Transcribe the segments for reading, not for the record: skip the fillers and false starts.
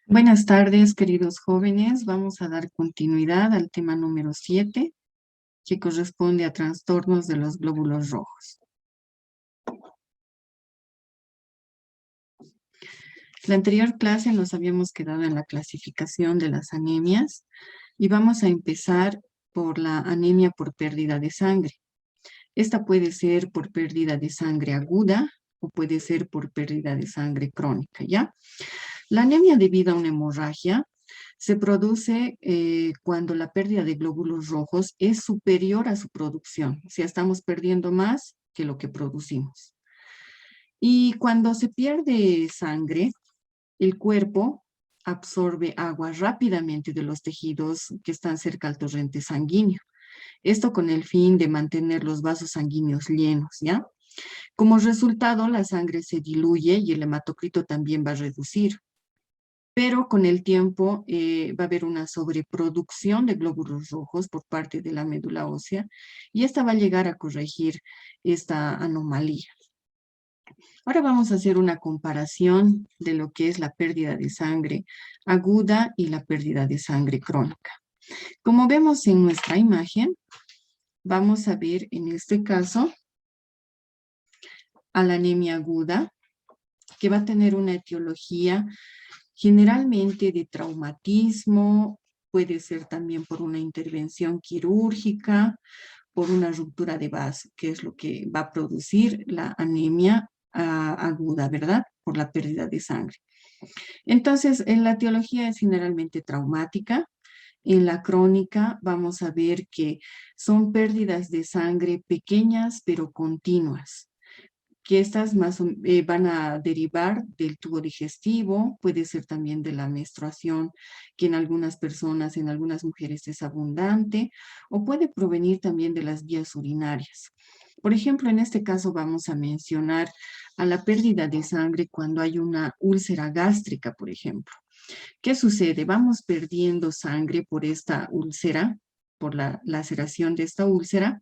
Buenas tardes, queridos jóvenes. Vamos a dar continuidad al tema número 7, que corresponde a trastornos de los glóbulos rojos. La anterior clase nos habíamos quedado en la clasificación de las anemias y vamos a empezar por la anemia por pérdida de sangre. Esta puede ser por pérdida de sangre aguda o puede ser por pérdida de sangre crónica, ¿ya? La anemia debido a una hemorragia se produce cuando la pérdida de glóbulos rojos es superior a su producción, o sea, estamos perdiendo más que lo que producimos. Y cuando se pierde sangre, el cuerpo absorbe agua rápidamente de los tejidos que están cerca al torrente sanguíneo. Esto con el fin de mantener los vasos sanguíneos llenos, ¿ya? Como resultado, la sangre se diluye y el hematocrito también va a reducir. Pero con el tiempo va a haber una sobreproducción de glóbulos rojos por parte de la médula ósea y esta va a llegar a corregir esta anomalía. Ahora vamos a hacer una comparación de lo que es la pérdida de sangre aguda y la pérdida de sangre crónica. Como vemos en nuestra imagen, vamos a ver en este caso a la anemia aguda, que va a tener una etiología generalmente de traumatismo, puede ser también por una intervención quirúrgica, por una ruptura de vaso, que es lo que va a producir la anemia aguda, ¿verdad? Por la pérdida de sangre. Entonces, en la etiología es generalmente traumática. En la crónica vamos a ver que son pérdidas de sangre pequeñas pero continuas, que estas van a derivar del tubo digestivo, puede ser también de la menstruación, que en algunas personas, en algunas mujeres es abundante, o puede provenir también de las vías urinarias. Por ejemplo, en este caso vamos a mencionar a la pérdida de sangre cuando hay una úlcera gástrica, por ejemplo. ¿Qué sucede? Vamos perdiendo sangre por esta úlcera, por la laceración de esta úlcera,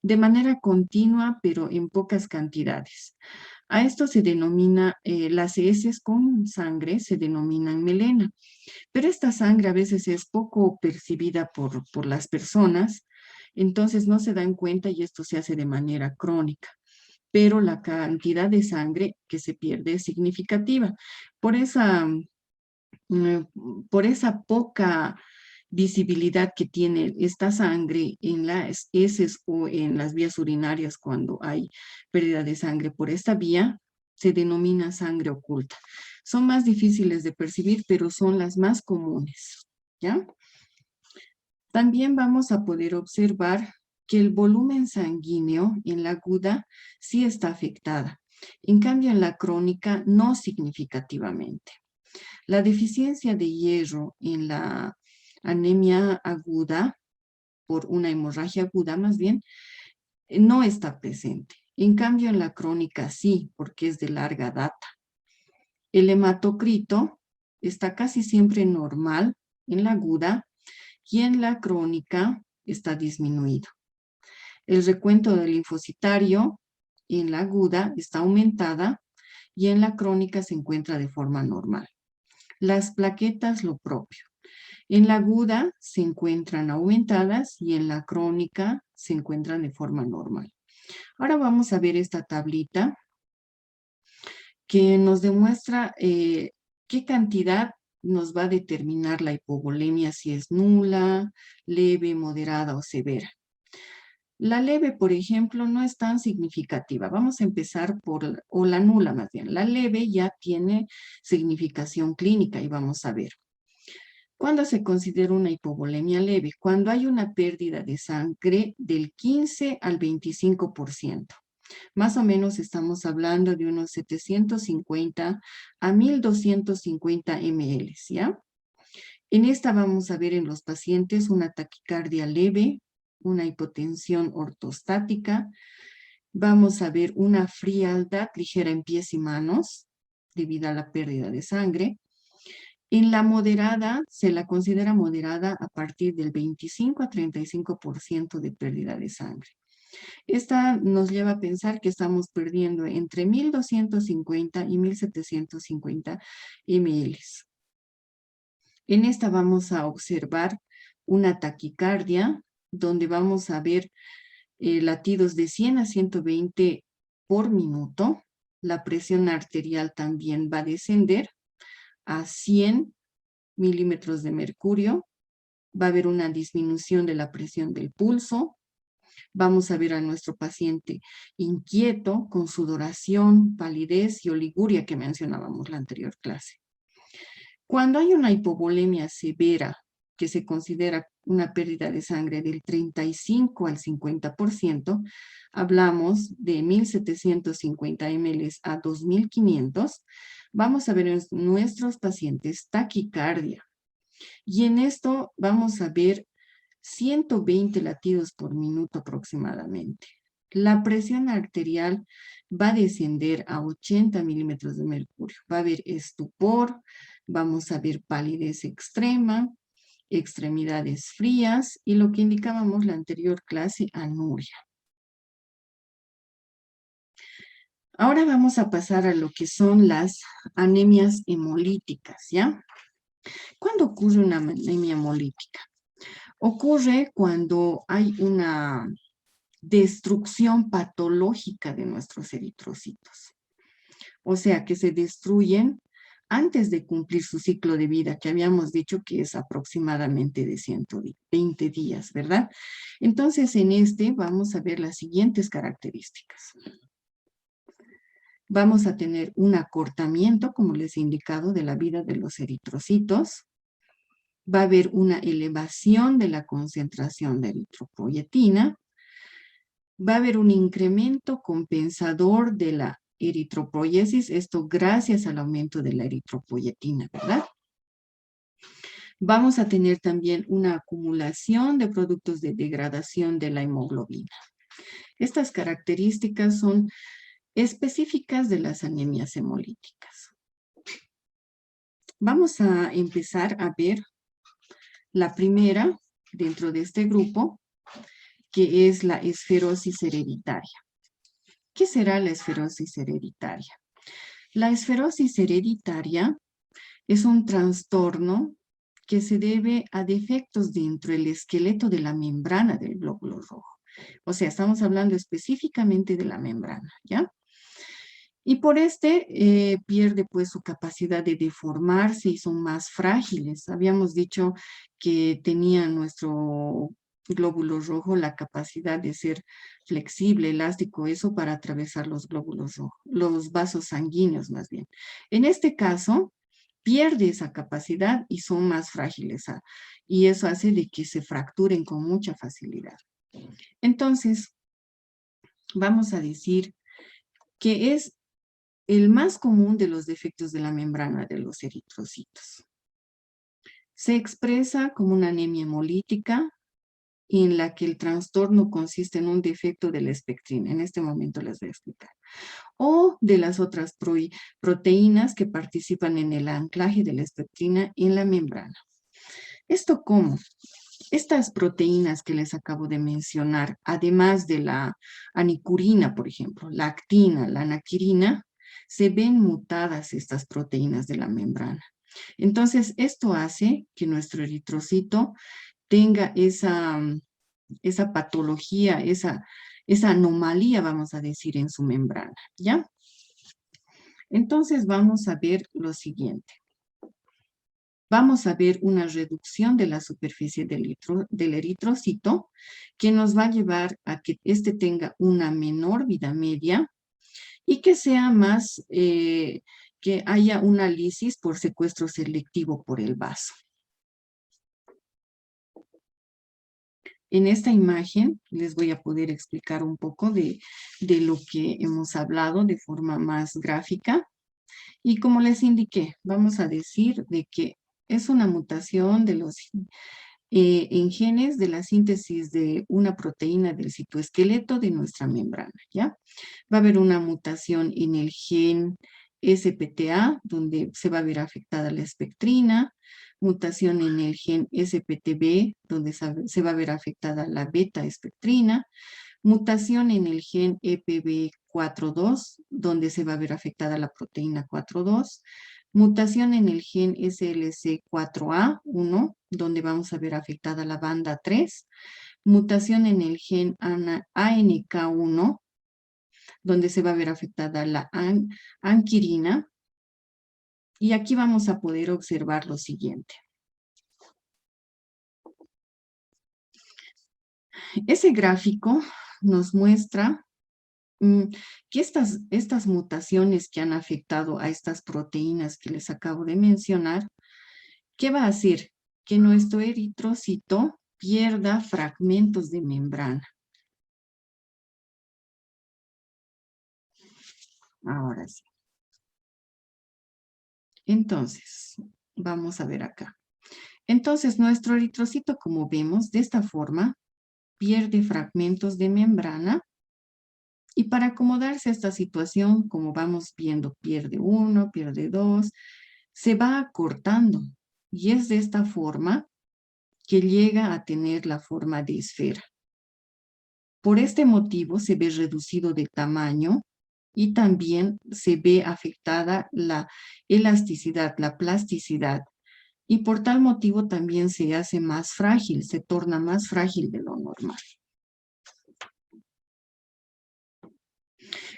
de manera continua, pero en pocas cantidades. A esto se denomina, las heces con sangre se denominan melena, pero esta sangre a veces es poco percibida por las personas, entonces no se dan cuenta y esto se hace de manera crónica, pero la cantidad de sangre que se pierde es significativa. Por esa, por esa poca visibilidad que tiene esta sangre en las heces o en las vías urinarias cuando hay pérdida de sangre por esta vía, se denomina sangre oculta. Son más difíciles de percibir, pero son las más comunes, ¿ya? También vamos a poder observar que el volumen sanguíneo en la aguda sí está afectada. En cambio, en la crónica no significativamente. La deficiencia de hierro en la anemia aguda, por una hemorragia aguda más bien, no está presente. En cambio, en la crónica sí, porque es de larga data. El hematocrito está casi siempre normal en la aguda y en la crónica está disminuido. El recuento del linfocitario en la aguda está aumentada y en la crónica se encuentra de forma normal. Las plaquetas lo propio. En la aguda se encuentran aumentadas y en la crónica se encuentran de forma normal. Ahora vamos a ver esta tablita que nos demuestra qué cantidad nos va a determinar la hipovolemia, si es nula, leve, moderada o severa. La leve, por ejemplo, no es tan significativa. Vamos a empezar o la nula más bien. La leve ya tiene significación clínica y vamos a ver. ¿Cuándo se considera una hipovolemia leve? Cuando hay una pérdida de sangre del 15 al 25%. Más o menos estamos hablando de unos 750 a 1250 ml, ¿ya? En esta vamos a ver en los pacientes una taquicardia leve, una hipotensión ortostática, vamos a ver una frialdad ligera en pies y manos debido a la pérdida de sangre. En la moderada, se la considera moderada a partir del 25 a 35% de pérdida de sangre. Esta nos lleva a pensar que estamos perdiendo entre 1250 y 1750 ml. En esta vamos a observar una taquicardia, donde vamos a ver latidos de 100 a 120 por minuto. La presión arterial también va a descender a 100 milímetros de mercurio. Va a haber una disminución de la presión del pulso. Vamos a ver a nuestro paciente inquieto, con sudoración, palidez y oliguria que mencionábamos la anterior clase. Cuando hay una hipovolemia severa, que se considera una pérdida de sangre del 35 al 50%, hablamos de 1.750 ml a 2.500, vamos a ver en nuestros pacientes taquicardia. Y en esto vamos a ver 120 latidos por minuto aproximadamente. La presión arterial va a descender a 80 milímetros de mercurio. Va a haber estupor, vamos a ver palidez extrema, extremidades frías y lo que indicábamos la anterior clase, anuria. Ahora vamos a pasar a lo que son las anemias hemolíticas, ¿ya? ¿Cuándo ocurre una anemia hemolítica? Ocurre cuando hay una destrucción patológica de nuestros eritrocitos. O sea, que se destruyen antes de cumplir su ciclo de vida, que habíamos dicho que es aproximadamente de 120 días, ¿verdad? Entonces, en este vamos a ver las siguientes características. Vamos a tener un acortamiento, como les he indicado, de la vida de los eritrocitos. Va a haber una elevación de la concentración de eritropoyetina. Va a haber un incremento compensador de la eritropoiesis, esto gracias al aumento de la eritropoyetina, ¿verdad? Vamos a tener también una acumulación de productos de degradación de la hemoglobina. Estas características son específicas de las anemias hemolíticas. Vamos a empezar a ver la primera dentro de este grupo, que es la esferosis hereditaria. ¿Qué será la esferosis hereditaria? La esferosis hereditaria es un trastorno que se debe a defectos dentro del esqueleto de la membrana del glóbulo rojo. O sea, estamos hablando específicamente de la membrana, ¿ya? Y por pierde pues su capacidad de deformarse y son más frágiles. Habíamos dicho que tenía nuestro glóbulo rojo la capacidad de ser flexible, elástico, eso para atravesar los glóbulos rojos, los vasos sanguíneos más bien. En este caso, pierde esa capacidad y son más frágiles, y eso hace de que se fracturen con mucha facilidad. Entonces, vamos a decir que es el más común de los defectos de la membrana de los eritrocitos. Se expresa como una anemia hemolítica en la que el trastorno consiste en un defecto de la espectrina. En este momento les voy a explicar. O de las otras proteínas que participan en el anclaje de la espectrina en la membrana. ¿Esto cómo? Estas proteínas que les acabo de mencionar, además de la anicurina, por ejemplo, la actina, la anaquirina, se ven mutadas estas proteínas de la membrana. Entonces, esto hace que nuestro eritrocito tenga esa patología, esa anomalía, vamos a decir, en su membrana, ¿ya? Entonces, vamos a ver lo siguiente. Vamos a ver una reducción de la superficie del eritrocito que nos va a llevar a que éste tenga una menor vida media y que sea más, que haya una lisis por secuestro selectivo por el vaso. En esta imagen les voy a poder explicar un poco de lo que hemos hablado de forma más gráfica. Y como les indiqué, vamos a decir de que es una mutación de los en genes de la síntesis de una proteína del citoesqueleto de nuestra membrana, ¿ya? Va a haber una mutación en el gen SPTA, donde se va a ver afectada la espectrina, mutación en el gen SPTB, donde se va a ver afectada la beta-espectrina, mutación en el gen EPB42, donde se va a ver afectada la proteína 42, Mutación en el gen SLC4A1, donde vamos a ver afectada la banda 3. Mutación en el gen ANK1, donde se va a ver afectada la anquirina. Y aquí vamos a poder observar lo siguiente. Ese gráfico nos muestra que estas mutaciones que han afectado a estas proteínas que les acabo de mencionar, ¿qué va a hacer? Que nuestro eritrocito pierda fragmentos de membrana. Ahora sí. Entonces, vamos a ver acá. Entonces, nuestro eritrocito, como vemos, de esta forma, pierde fragmentos de membrana. Y para acomodarse a esta situación, como vamos viendo, pierde uno, pierde dos, se va acortando. Y es de esta forma que llega a tener la forma de esfera. Por este motivo se ve reducido de tamaño y también se ve afectada la elasticidad, la plasticidad. Y por tal motivo también se hace más frágil, se torna más frágil de lo normal.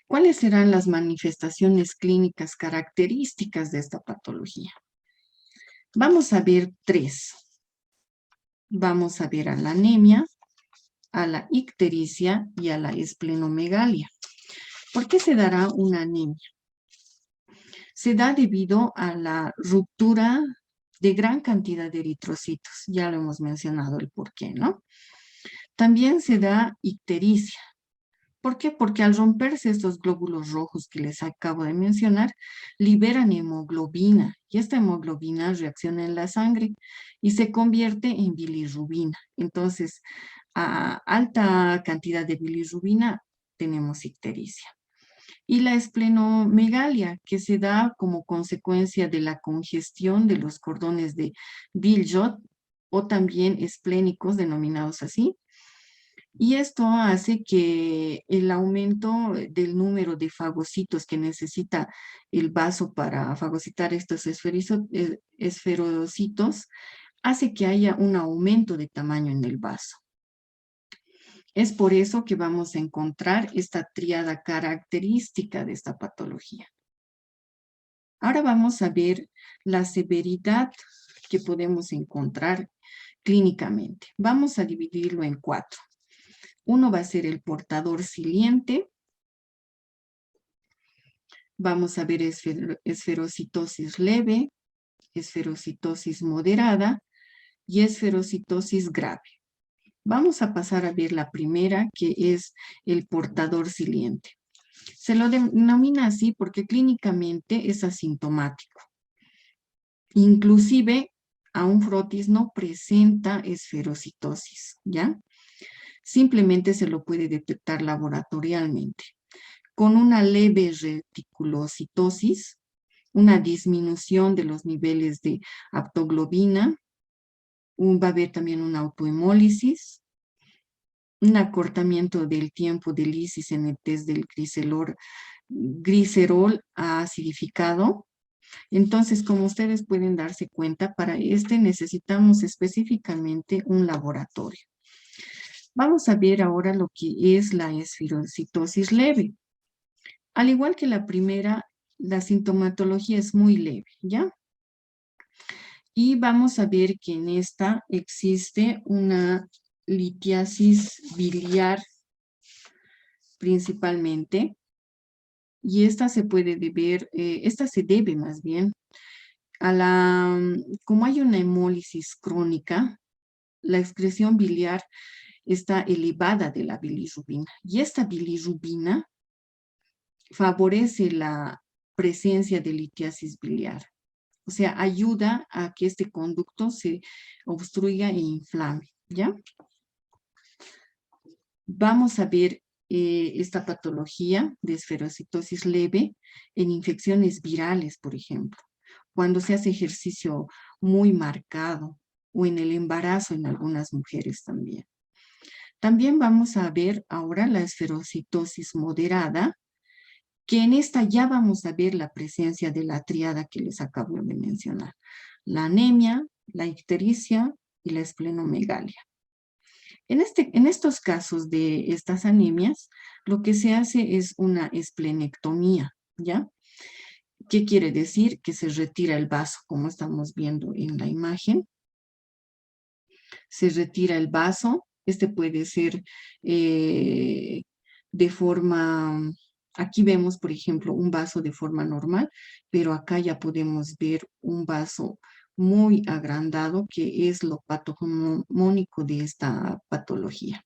¿Cuáles serán las manifestaciones clínicas características de esta patología? Vamos a ver 3. Vamos a ver a la anemia, a la ictericia y a la esplenomegalia. ¿Por qué se dará una anemia? Se da debido a la ruptura de gran cantidad de eritrocitos. Ya lo hemos mencionado el por qué, ¿no? También se da ictericia. ¿Por qué? Porque al romperse estos glóbulos rojos que les acabo de mencionar, liberan hemoglobina y esta hemoglobina reacciona en la sangre y se convierte en bilirrubina. Entonces, a alta cantidad de bilirrubina tenemos ictericia. Y la esplenomegalia, que se da como consecuencia de la congestión de los cordones de Bill-Jot o también esplénicos denominados así, y esto hace que el aumento del número de fagocitos que necesita el vaso para fagocitar estos esferocitos hace que haya un aumento de tamaño en el vaso. Es por eso que vamos a encontrar esta tríada característica de esta patología. Ahora vamos a ver la severidad que podemos encontrar clínicamente. Vamos a dividirlo en 4. Uno va a ser el portador siliente. Vamos a ver esferocitosis leve, esferocitosis moderada y esferocitosis grave. Vamos a pasar a ver la primera, que es el portador siliente. Se lo denomina así porque clínicamente es asintomático. Inclusive, a un frotis no presenta esferocitosis, ¿ya? Simplemente se lo puede detectar laboratorialmente. Con una leve reticulocitosis, una disminución de los niveles de aptoglobina, va a haber también una autohemólisis, un acortamiento del tiempo de lisis en el test del glicerol acidificado. Entonces, como ustedes pueden darse cuenta, para este necesitamos específicamente un laboratorio. Vamos a ver ahora lo que es la esferocitosis leve. Al igual que la primera, la sintomatología es muy leve, ¿ya? Y vamos a ver que en esta existe una litiasis biliar principalmente, y esta se puede deber, esta se debe más bien a la, como hay una hemólisis crónica, la excreción biliar está elevada de la bilirrubina, y esta bilirrubina favorece la presencia de litiasis biliar. O sea, ayuda a que este conducto se obstruya e inflame, ¿ya? Vamos a ver esta patología de esferocitosis leve en infecciones virales, por ejemplo, cuando se hace ejercicio muy marcado o en el embarazo en algunas mujeres también. También vamos a ver ahora la esferocitosis moderada que en esta ya vamos a ver la presencia de la tríada que les acabo de mencionar. La anemia, la ictericia y la esplenomegalia. En estos casos de estas anemias, lo que se hace es una esplenectomía, ¿ya? ¿Qué quiere decir? Que se retira el vaso, como estamos viendo en la imagen. Se retira el vaso. Este puede ser de forma... Aquí vemos, por ejemplo, un vaso de forma normal, pero acá ya podemos ver un vaso muy agrandado, que es lo patognomónico de esta patología.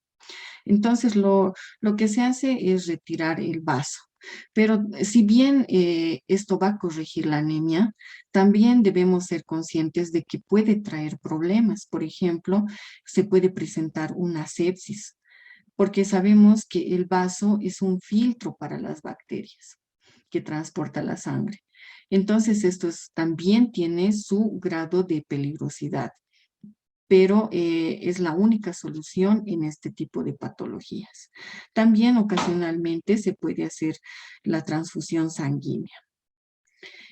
Entonces, lo que se hace es retirar el vaso. Pero si bien esto va a corregir la anemia, también debemos ser conscientes de que puede traer problemas. Por ejemplo, se puede presentar una sepsis, porque sabemos que el vaso es un filtro para las bacterias que transporta la sangre. Entonces, también tiene su grado de peligrosidad, pero es la única solución en este tipo de patologías. También ocasionalmente se puede hacer la transfusión sanguínea.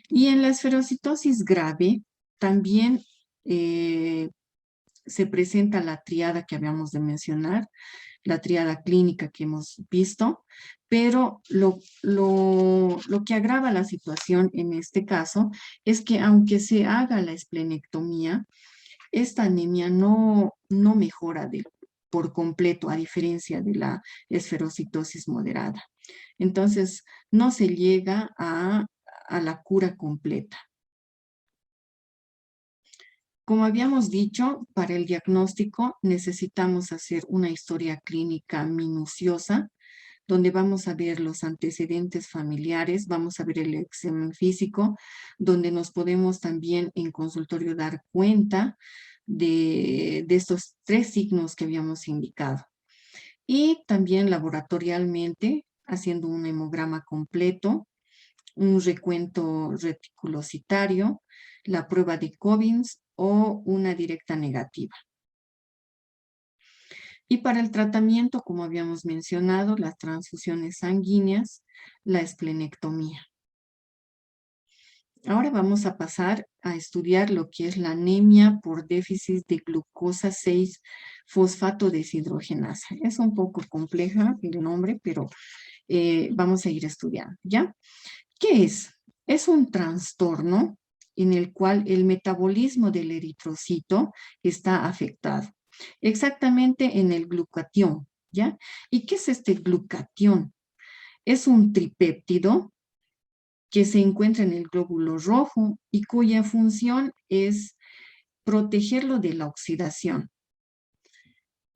Y en la esferocitosis grave también se presenta la triada que habíamos de mencionar, la triada clínica que hemos visto, pero lo que agrava la situación en este caso es que aunque se haga la esplenectomía, esta anemia no mejora por completo, a diferencia de la esferocitosis moderada. Entonces, no se llega a la cura completa. Como habíamos dicho, para el diagnóstico necesitamos hacer una historia clínica minuciosa, donde vamos a ver los antecedentes familiares, vamos a ver el examen físico, donde nos podemos también en consultorio dar cuenta de estos 3 signos que habíamos indicado. Y también laboratorialmente, haciendo un hemograma completo, un recuento reticulocitario, la prueba de Cobbins o una directa negativa. Y para el tratamiento, como habíamos mencionado, las transfusiones sanguíneas, la esplenectomía. Ahora vamos a pasar a estudiar lo que es la anemia por déficit de glucosa 6-fosfato deshidrogenasa. Es un poco compleja el nombre, pero vamos a ir estudiando, ¿ya? ¿Qué es? Es un trastorno en el cual el metabolismo del eritrocito está afectado, exactamente en el glucatión, ¿ya? ¿Y qué es este glucatión? Es un tripéptido que se encuentra en el glóbulo rojo y cuya función es protegerlo de la oxidación.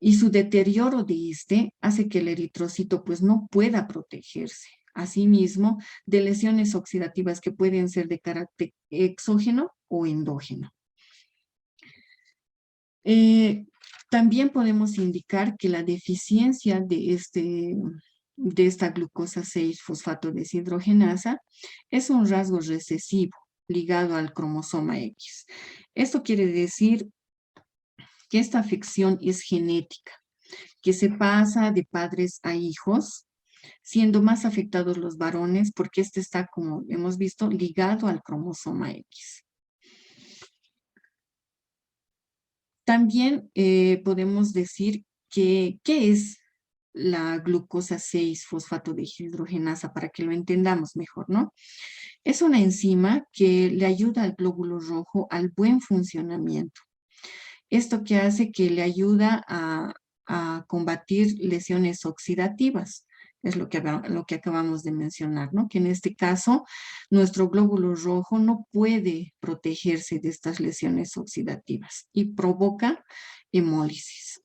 Y su deterioro de este hace que el eritrocito pues no pueda protegerse. Asimismo, de lesiones oxidativas que pueden ser de carácter exógeno o endógeno. También podemos indicar que la deficiencia de esta glucosa 6-fosfato deshidrogenasa es un rasgo recesivo ligado al cromosoma X. Esto quiere decir que esta afección es genética, que se pasa de padres a hijos, siendo más afectados los varones porque este está, como hemos visto, ligado al cromosoma X. También podemos decir que, ¿qué es la glucosa 6-fosfato deshidrogenasa? Para que lo entendamos mejor, ¿no? Es una enzima que le ayuda al glóbulo rojo al buen funcionamiento. Esto que hace que le ayuda a combatir lesiones oxidativas. Es lo que acabamos de mencionar, ¿no? Que en este caso nuestro glóbulo rojo no puede protegerse de estas lesiones oxidativas y provoca hemólisis.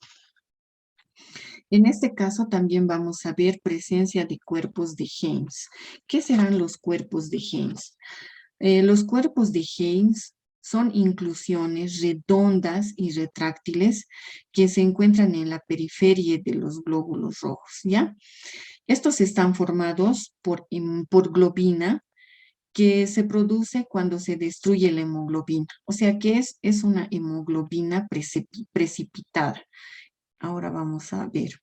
En este caso también vamos a ver presencia de cuerpos de Heinz. ¿Qué serán los cuerpos de Heinz? Los cuerpos de Heinz son inclusiones redondas y retráctiles que se encuentran en la periferia de los glóbulos rojos, ¿ya? Estos están formados por globina que se produce cuando se destruye la hemoglobina. O sea que es una hemoglobina precipitada. Ahora vamos a ver.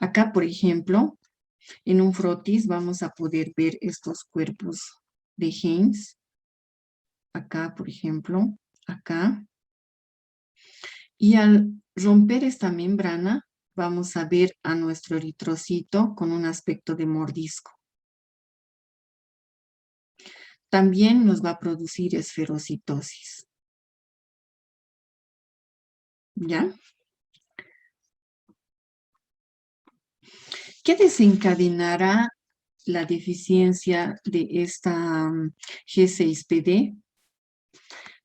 Acá, por ejemplo, En un frotis vamos a poder ver estos cuerpos de Heinz. Acá, por ejemplo, acá. Y al romper esta membrana, vamos a ver a nuestro eritrocito con un aspecto de mordisco. También nos va a producir esferocitosis. ¿Ya? ¿Qué desencadenará la deficiencia de esta G6PD?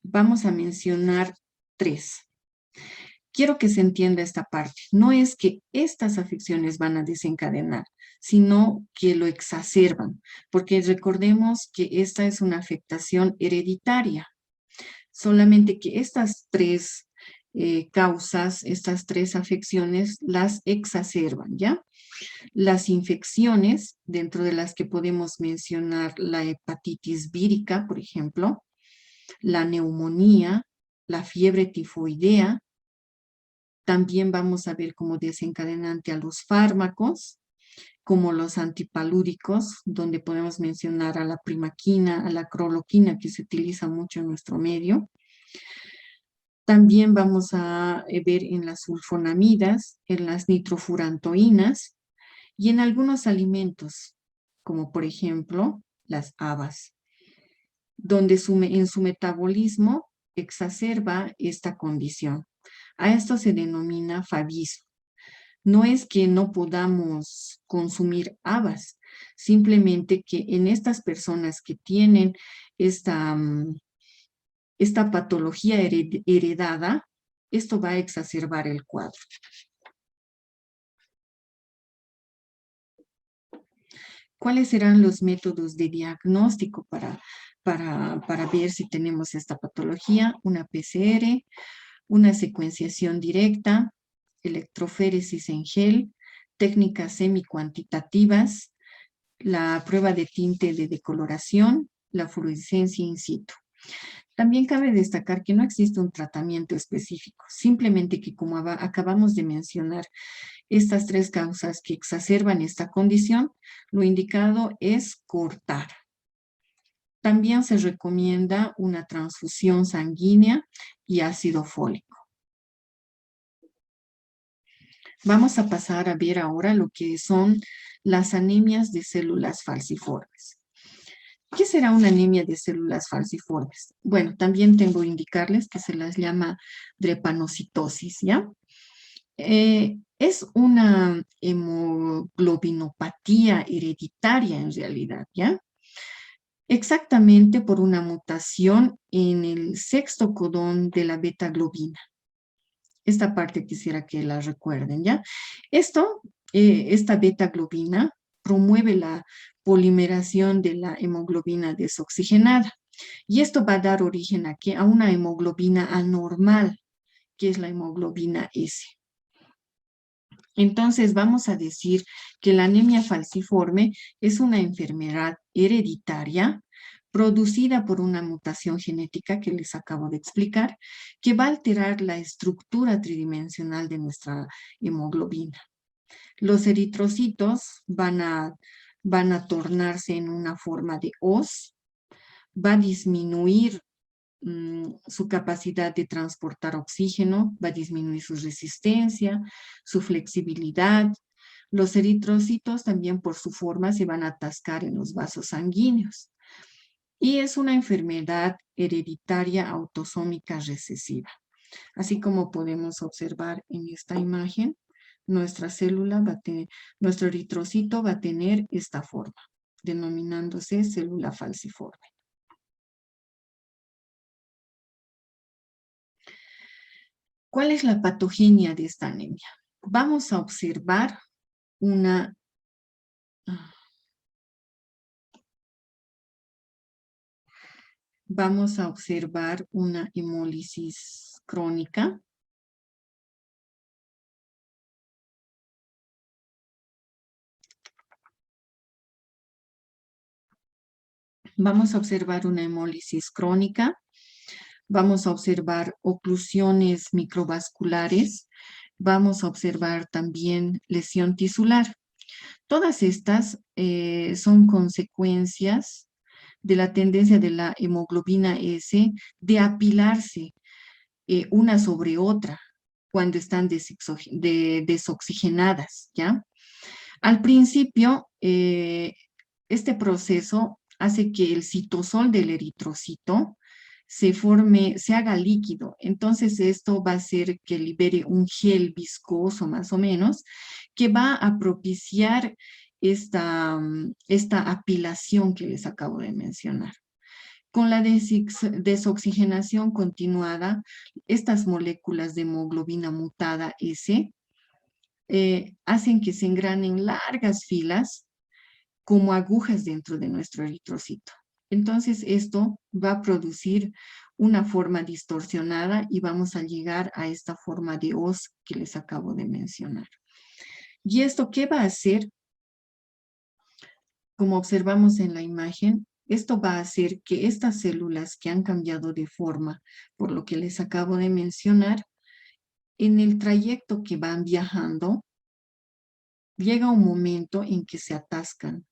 Vamos a mencionar 3. Quiero que se entienda esta parte. No es que estas afecciones van a desencadenar, sino que lo exacerban, porque recordemos que esta es una afectación hereditaria. Solamente que estas 3 causas, estas 3 afecciones, las exacerban, ¿ya? Las infecciones, dentro de las que podemos mencionar la hepatitis vírica, por ejemplo, la neumonía, la fiebre tifoidea. También vamos a ver como desencadenante a los fármacos, como los antipalúdicos, donde podemos mencionar a la primaquina, a la cloroquina, que se utiliza mucho en nuestro medio. También vamos a ver en las sulfonamidas, en las nitrofurantoínas y en algunos alimentos, como por ejemplo las habas, donde en su metabolismo exacerba esta condición. A esto se denomina favismo. No es que no podamos consumir habas, simplemente que en estas personas que tienen esta, esta patología heredada, esto va a exacerbar el cuadro. ¿Cuáles serán los métodos de diagnóstico para ver si tenemos esta patología? Una PCR, una secuenciación directa, electroféresis en gel, técnicas semicuantitativas, la prueba de tinte de decoloración, la fluorescencia in situ. También cabe destacar que no existe un tratamiento específico, simplemente que como acabamos de mencionar, estas 3 causas que exacerban esta condición, lo indicado es cortar. También se recomienda una transfusión sanguínea y ácido fólico. Vamos a pasar a ver ahora lo que son las anemias de células falciformes. ¿Qué será una anemia de células falciformes? Bueno, también tengo que indicarles que se las llama drepanocitosis, ¿ya? Es una hemoglobinopatía hereditaria en realidad, ¿ya? Exactamente por una mutación en el sexto codón de la beta-globina. Esta parte quisiera que la recuerden, ¿ya? Esta beta-globina promueve la polimeración de la hemoglobina desoxigenada. Y esto va a dar origen a una hemoglobina anormal, que es la hemoglobina S. Entonces vamos a decir que la anemia falciforme es una enfermedad hereditaria producida por una mutación genética que les acabo de explicar, que va a alterar la estructura tridimensional de nuestra hemoglobina. Los eritrocitos van a tornarse en una forma de hoz, va a disminuir su capacidad de transportar oxígeno, va a disminuir su resistencia, su flexibilidad. Los eritrocitos también por su forma se van a atascar en los vasos sanguíneos. Y es una enfermedad hereditaria autosómica recesiva. Así como podemos observar en esta imagen, nuestra célula nuestro eritrocito va a tener esta forma, denominándose célula falciforme. ¿Cuál es la patogenia de esta anemia? Vamos a observar una hemólisis crónica. Vamos a observar una hemólisis crónica. Vamos a observar oclusiones microvasculares. Vamos a observar también lesión tisular. Todas estas son consecuencias de la tendencia de la hemoglobina S de apilarse una sobre otra cuando están desoxigenadas, ¿ya? Al principio, este proceso hace que el citosol del eritrocito se forme, se haga líquido. Entonces esto va a hacer que libere un gel viscoso más o menos, que va a propiciar esta apilación que les acabo de mencionar. Con la desoxigenación continuada, estas moléculas de hemoglobina mutada S hacen que se engranen largas filas como agujas dentro de nuestro eritrocito. Entonces, esto va a producir una forma distorsionada y vamos a llegar a esta forma de hoz que les acabo de mencionar. ¿Y esto qué va a hacer? Como observamos en la imagen, esto va a hacer que estas células que han cambiado de forma, por lo que les acabo de mencionar, en el trayecto que van viajando, llega un momento en que se atascan.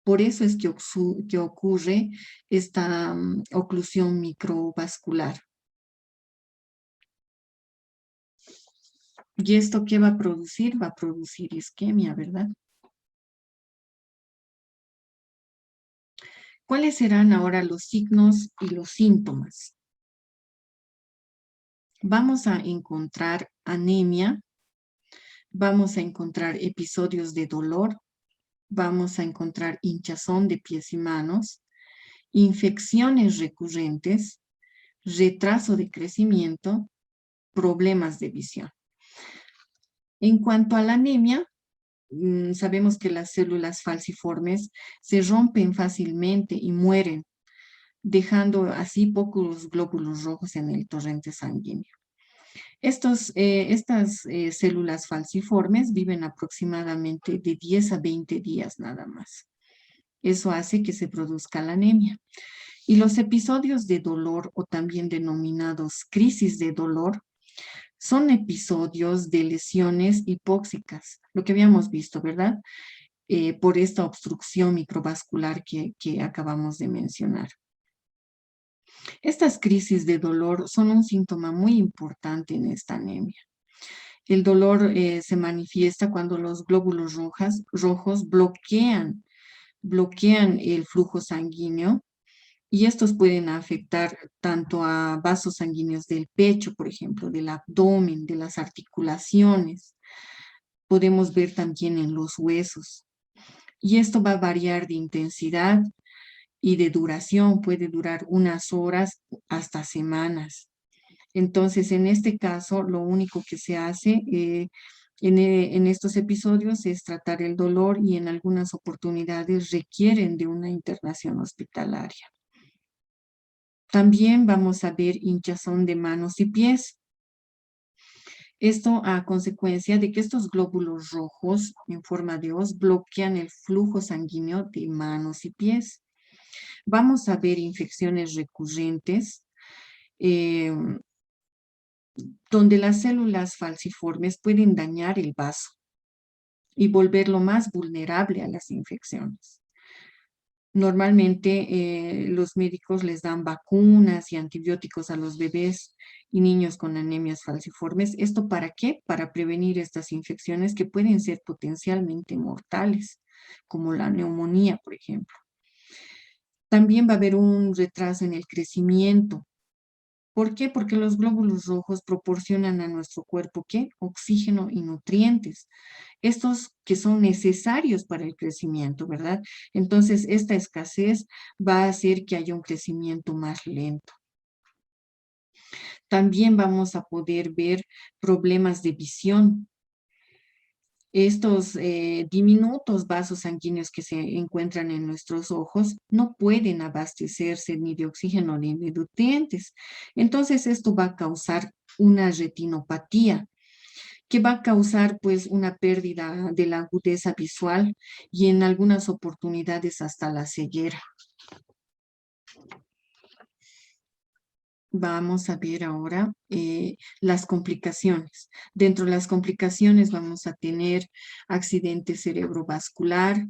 Por eso es que ocurre esta oclusión microvascular. ¿Y esto qué va a producir? Va a producir isquemia, ¿verdad? ¿Cuáles serán ahora los signos y los síntomas? Vamos a encontrar anemia, vamos a encontrar episodios de dolor, vamos a encontrar hinchazón de pies y manos, infecciones recurrentes, retraso de crecimiento, problemas de visión. En cuanto a la anemia, sabemos que las células falciformes se rompen fácilmente y mueren, dejando así pocos glóbulos rojos en el torrente sanguíneo. Estas células falciformes viven aproximadamente de 10 a 20 días nada más. Eso hace que se produzca la anemia. Y los episodios de dolor, o también denominados crisis de dolor, son episodios de lesiones hipóxicas, lo que habíamos visto, ¿verdad? Por esta obstrucción microvascular que acabamos de mencionar. Estas crisis de dolor son un síntoma muy importante en esta anemia. El dolor se manifiesta cuando los glóbulos rojos bloquean el flujo sanguíneo y estos pueden afectar tanto a vasos sanguíneos del pecho, por ejemplo, del abdomen, de las articulaciones. Podemos ver también en los huesos. Y esto va a variar de intensidad y de duración, puede durar unas horas hasta semanas. Entonces, en este caso, lo único que se hace en estos episodios es tratar el dolor y en algunas oportunidades requieren de una internación hospitalaria. También vamos a ver hinchazón de manos y pies. Esto a consecuencia de que estos glóbulos rojos en forma de hoz bloquean el flujo sanguíneo de manos y pies. Vamos a ver infecciones recurrentes, donde las células falciformes pueden dañar el vaso y volverlo más vulnerable a las infecciones. Normalmente los médicos les dan vacunas y antibióticos a los bebés y niños con anemias falciformes. ¿Esto para qué? Para prevenir estas infecciones que pueden ser potencialmente mortales, como la neumonía, por ejemplo. También va a haber un retraso en el crecimiento. ¿Por qué? Porque los glóbulos rojos proporcionan a nuestro cuerpo, ¿qué? Oxígeno y nutrientes. Estos que son necesarios para el crecimiento, ¿verdad? Entonces, esta escasez va a hacer que haya un crecimiento más lento. También vamos a poder ver problemas de visión. Estos diminutos vasos sanguíneos que se encuentran en nuestros ojos no pueden abastecerse ni de oxígeno ni de nutrientes. Entonces, esto va a causar una retinopatía, que va a causar pues una pérdida de la agudeza visual y en algunas oportunidades hasta la ceguera. Vamos a ver ahora las complicaciones. Dentro de las complicaciones vamos a tener accidente cerebrovascular,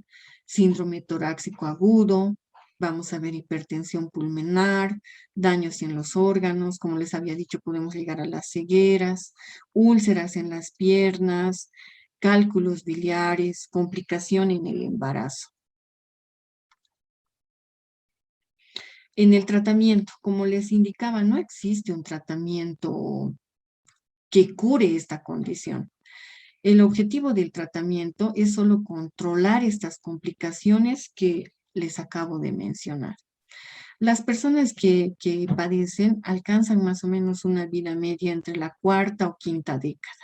síndrome torácico agudo, vamos a ver hipertensión pulmonar, daños en los órganos, como les había dicho, podemos llegar a las cegueras, úlceras en las piernas, cálculos biliares, complicación en el embarazo. En el tratamiento, como les indicaba, no existe un tratamiento que cure esta condición. El objetivo del tratamiento es solo controlar estas complicaciones que les acabo de mencionar. Las personas que padecen alcanzan más o menos una vida media entre la cuarta o quinta década.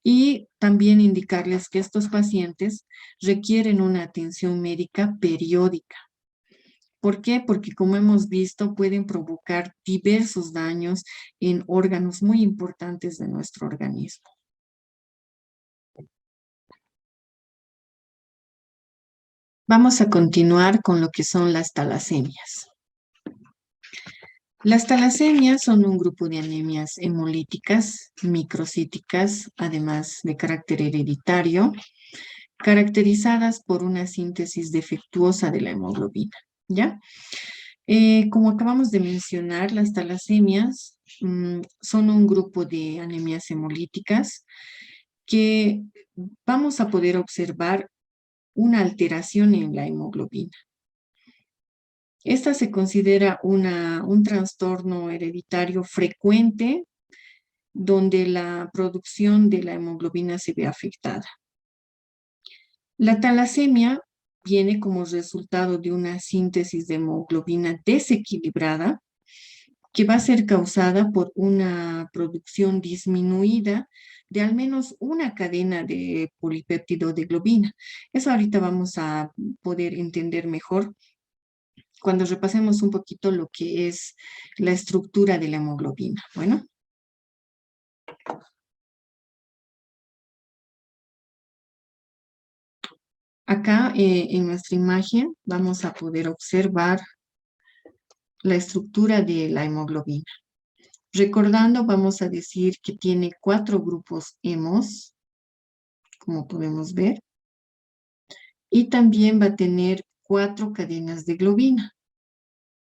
Y también indicarles que estos pacientes requieren una atención médica periódica. ¿Por qué? Porque como hemos visto, pueden provocar diversos daños en órganos muy importantes de nuestro organismo. Vamos a continuar con lo que son las talasemias. Las talasemias son un grupo de anemias hemolíticas, microcíticas, además de carácter hereditario, caracterizadas por una síntesis defectuosa de la hemoglobina, ¿ya? Como acabamos de mencionar, las talasemias son un grupo de anemias hemolíticas que vamos a poder observar una alteración en la hemoglobina. Esta se considera un trastorno hereditario frecuente donde la producción de la hemoglobina se ve afectada. La talasemia viene como resultado de una síntesis de hemoglobina desequilibrada que va a ser causada por una producción disminuida de al menos una cadena de polipéptido de globina. Eso ahorita vamos a poder entender mejor cuando repasemos un poquito lo que es la estructura de la hemoglobina. Bueno, acá en nuestra imagen vamos a poder observar la estructura de la hemoglobina. Recordando, vamos a decir que tiene 4 grupos hemos, como podemos ver, y también va a tener 4 cadenas de globina.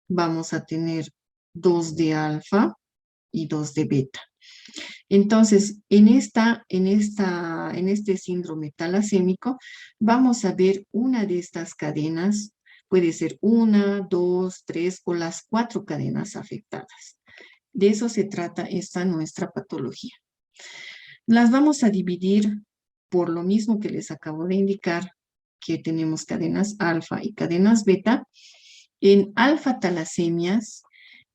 Vamos a tener 2 de alfa y 2 de beta. Entonces, en este síndrome talasémico, vamos a ver una de estas cadenas, puede ser 1, 2, 3 o las 4 cadenas afectadas. De eso se trata esta nuestra patología. Las vamos a dividir por lo mismo que les acabo de indicar, que tenemos cadenas alfa y cadenas beta, en alfa talasemias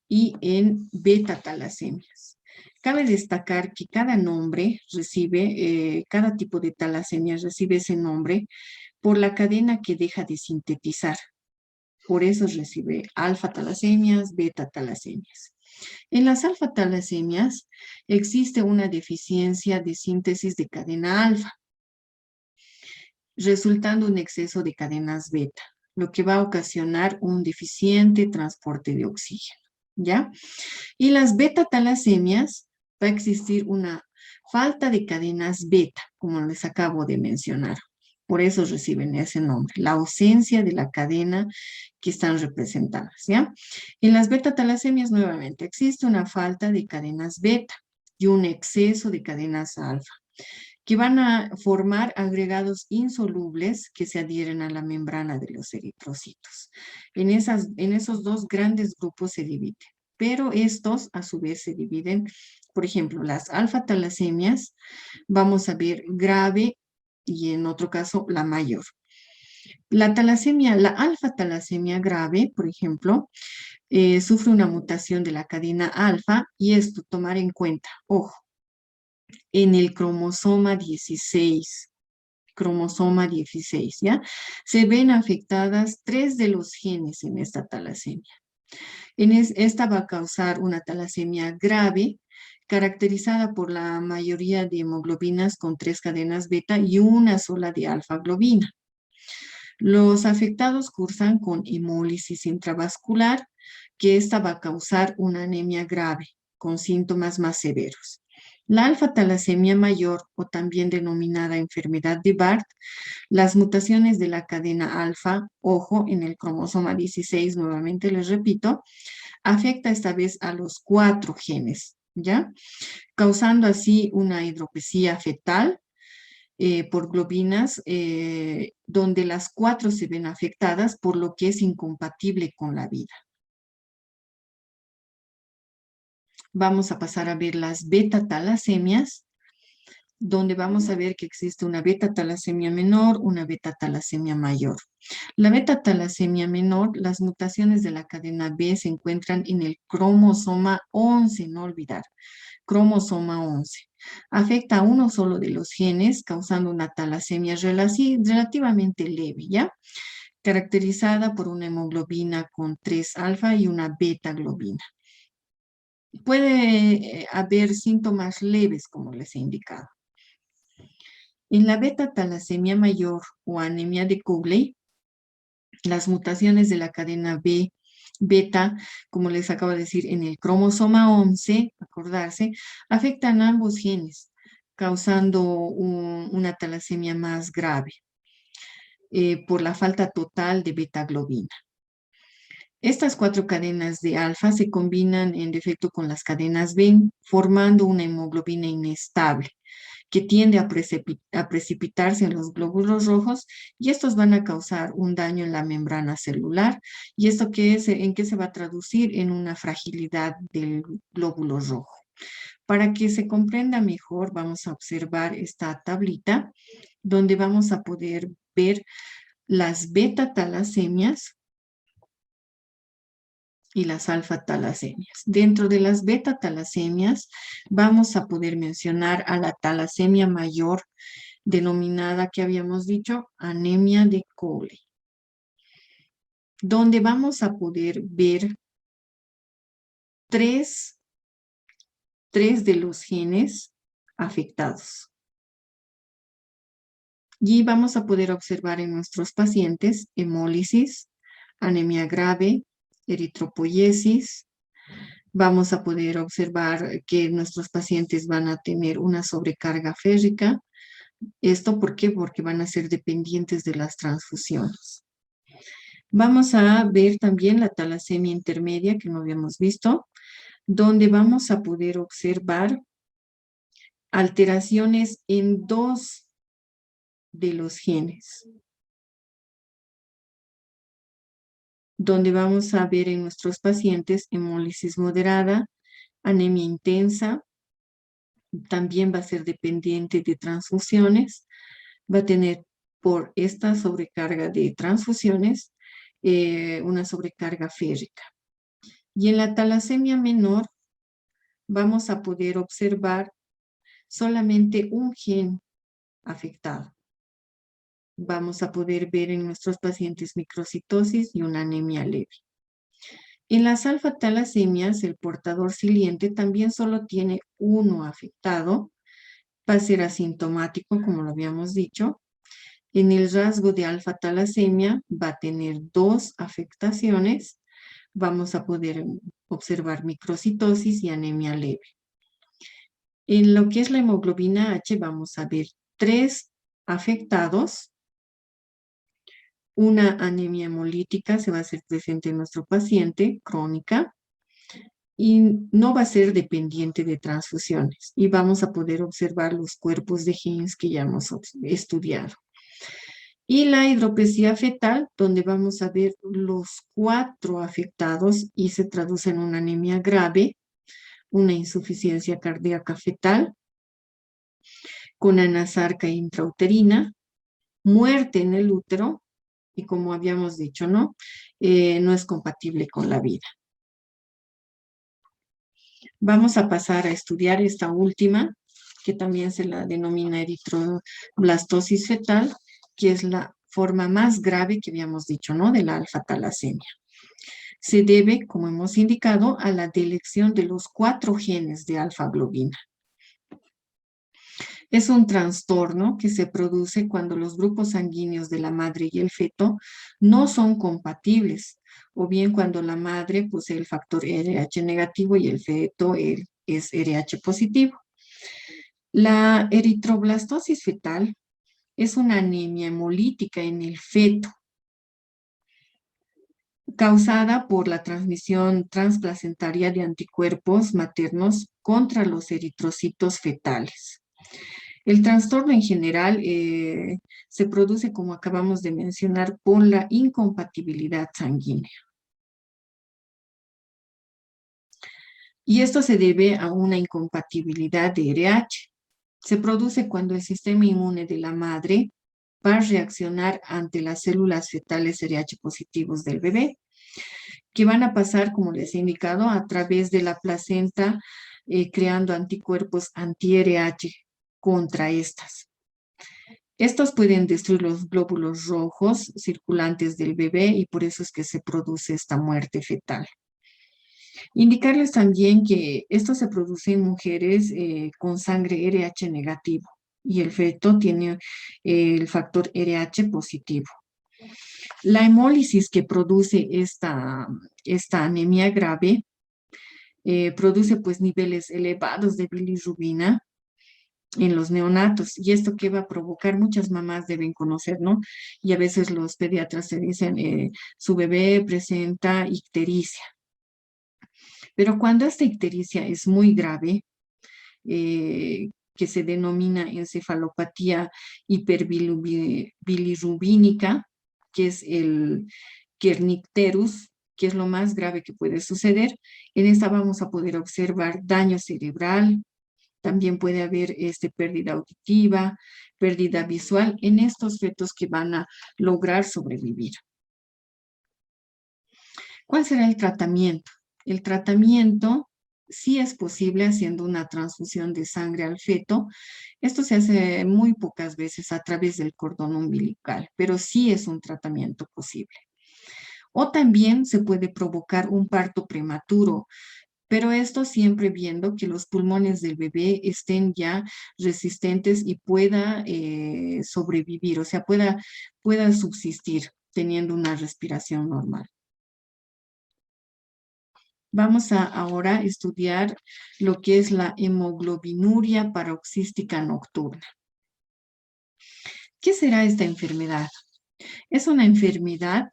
y en beta talasemias. Cabe destacar que cada nombre recibe, cada tipo de talasemia recibe ese nombre por la cadena que deja de sintetizar. Por eso recibe alfa talasemias, beta talasemias. En las alfa talasemias existe una deficiencia de síntesis de cadena alfa, resultando un exceso de cadenas beta, lo que va a ocasionar un deficiente transporte de oxígeno, ¿ya? Y las beta talasemias va a existir una falta de cadenas beta, como les acabo de mencionar. Por eso reciben ese nombre, la ausencia de la cadena que están representadas, ¿ya? En las beta talasemias, nuevamente, existe una falta de cadenas beta y un exceso de cadenas alfa, que van a formar agregados insolubles que se adhieren a la membrana de los eritrocitos. En esos 2 grandes grupos se divide, pero estos a su vez se dividen, por ejemplo, las alfa talasemias, vamos a ver grave y en otro caso la mayor. La talasemia, la alfa talasemia grave, por ejemplo, sufre una mutación de la cadena alfa y esto tomar en cuenta, ojo, en el cromosoma 16, ¿ya? Se ven afectadas 3 de los genes en esta talasemia. Esta va a causar una talasemia grave, caracterizada por la mayoría de hemoglobinas con 3 cadenas beta y una sola de alfa globina. Los afectados cursan con hemólisis intravascular que esta va a causar una anemia grave con síntomas más severos. La alfa-talasemia mayor, o también denominada enfermedad de Barth, las mutaciones de la cadena alfa, ojo, en el cromosoma 16, nuevamente les repito, afecta esta vez a los 4 genes, ¿ya? Causando así una hidropesía fetal por globinas, donde las 4 se ven afectadas, por lo que es incompatible con la vida. Vamos a pasar a ver las beta-talasemias, donde vamos a ver que existe una beta-talasemia menor, una beta-talasemia mayor. La beta-talasemia menor, las mutaciones de la cadena B se encuentran en el cromosoma 11, no olvidar, cromosoma 11. Afecta a uno solo de los genes, causando una talasemia relativamente leve, ¿ya? Caracterizada por una hemoglobina con 3 alfa y una beta globina. Puede haber síntomas leves, como les he indicado. En la beta-talasemia mayor o anemia de Cooley, las mutaciones de la cadena B, beta, como les acabo de decir, en el cromosoma 11, acordarse, afectan ambos genes, causando una talasemia más grave por la falta total de beta globina. Estas 4 cadenas de alfa se combinan en defecto con las cadenas B, formando una hemoglobina inestable, que tiende a precipitarse en los glóbulos rojos, y estos van a causar un daño en la membrana celular. ¿Y esto en qué se va a traducir? En una fragilidad del glóbulo rojo. Para que se comprenda mejor, vamos a observar esta tablita, donde vamos a poder ver las beta-talasemias y las alfa-talasemias. Dentro de las beta-talasemias vamos a poder mencionar a la talasemia mayor, denominada, que habíamos dicho, anemia de Cooley, donde vamos a poder ver tres de los genes afectados. Y vamos a poder observar en nuestros pacientes hemólisis, anemia grave, eritropoyesis. Vamos a poder observar que nuestros pacientes van a tener una sobrecarga férrica. ¿Esto por qué? Porque van a ser dependientes de las transfusiones. Vamos a ver también la talasemia intermedia, que no habíamos visto, donde vamos a poder observar alteraciones en 2 de los genes, donde vamos a ver en nuestros pacientes hemólisis moderada, anemia intensa, también va a ser dependiente de transfusiones, va a tener por esta sobrecarga de transfusiones una sobrecarga férrica. Y en la talasemia menor vamos a poder observar solamente un gen afectado. Vamos a poder ver en nuestros pacientes microcitosis y una anemia leve. En las alfa-talasemias, el portador siliente también solo tiene uno afectado, va a ser asintomático, como lo habíamos dicho. En el rasgo de alfa-talasemia va a tener 2 afectaciones. Vamos a poder observar microcitosis y anemia leve. En lo que es la hemoglobina H vamos a ver 3 afectados. Una anemia hemolítica se va a hacer presente en nuestro paciente, crónica, y no va a ser dependiente de transfusiones. Y vamos a poder observar los cuerpos de genes que ya hemos estudiado. Y la hidropesía fetal, donde vamos a ver los 4 afectados y se traduce en una anemia grave, una insuficiencia cardíaca fetal, con anasarca intrauterina, muerte en el útero, y como habíamos dicho, ¿no? No es compatible con la vida. Vamos a pasar a estudiar esta última, que también se la denomina eritroblastosis fetal, que es la forma más grave que habíamos dicho, ¿no? De la alfa-talasemia. Se debe, como hemos indicado, a la delección de los 4 genes de alfa-globina. Es un trastorno que se produce cuando los grupos sanguíneos de la madre y el feto no son compatibles, o bien cuando la madre posee el factor RH negativo y el feto es RH positivo. La eritroblastosis fetal es una anemia hemolítica en el feto causada por la transmisión transplacentaria de anticuerpos maternos contra los eritrocitos fetales. El trastorno en general se produce, como acabamos de mencionar, por la incompatibilidad sanguínea. Y esto se debe a una incompatibilidad de RH. Se produce cuando el sistema inmune de la madre va a reaccionar ante las células fetales RH positivos del bebé, que van a pasar, como les he indicado, a través de la placenta, creando anticuerpos anti-RH contra estas. Estos pueden destruir los glóbulos rojos circulantes del bebé y por eso es que se produce esta muerte fetal. Indicarles también que esto se produce en mujeres con sangre RH negativo y el feto tiene el factor RH positivo. La hemólisis que produce esta anemia grave produce pues niveles elevados de bilirrubina en los neonatos, y esto que va a provocar, muchas mamás deben conocer, ¿no? Y a veces los pediatras se dicen, su bebé presenta ictericia. Pero cuando esta ictericia es muy grave, que se denomina encefalopatía hiperbilirrubínica, que es el kernicterus, que es lo más grave que puede suceder, en esta vamos a poder observar daño cerebral, también puede haber pérdida auditiva, pérdida visual en estos fetos que van a lograr sobrevivir. ¿Cuál será el tratamiento? El tratamiento sí es posible haciendo una transfusión de sangre al feto. Esto se hace muy pocas veces a través del cordón umbilical, pero sí es un tratamiento posible. O también se puede provocar un parto prematuro, pero esto siempre viendo que los pulmones del bebé estén ya resistentes y pueda sobrevivir, o sea, pueda subsistir teniendo una respiración normal. Vamos a ahora estudiar lo que es la hemoglobinuria paroxística nocturna. ¿Qué será esta enfermedad? Es una enfermedad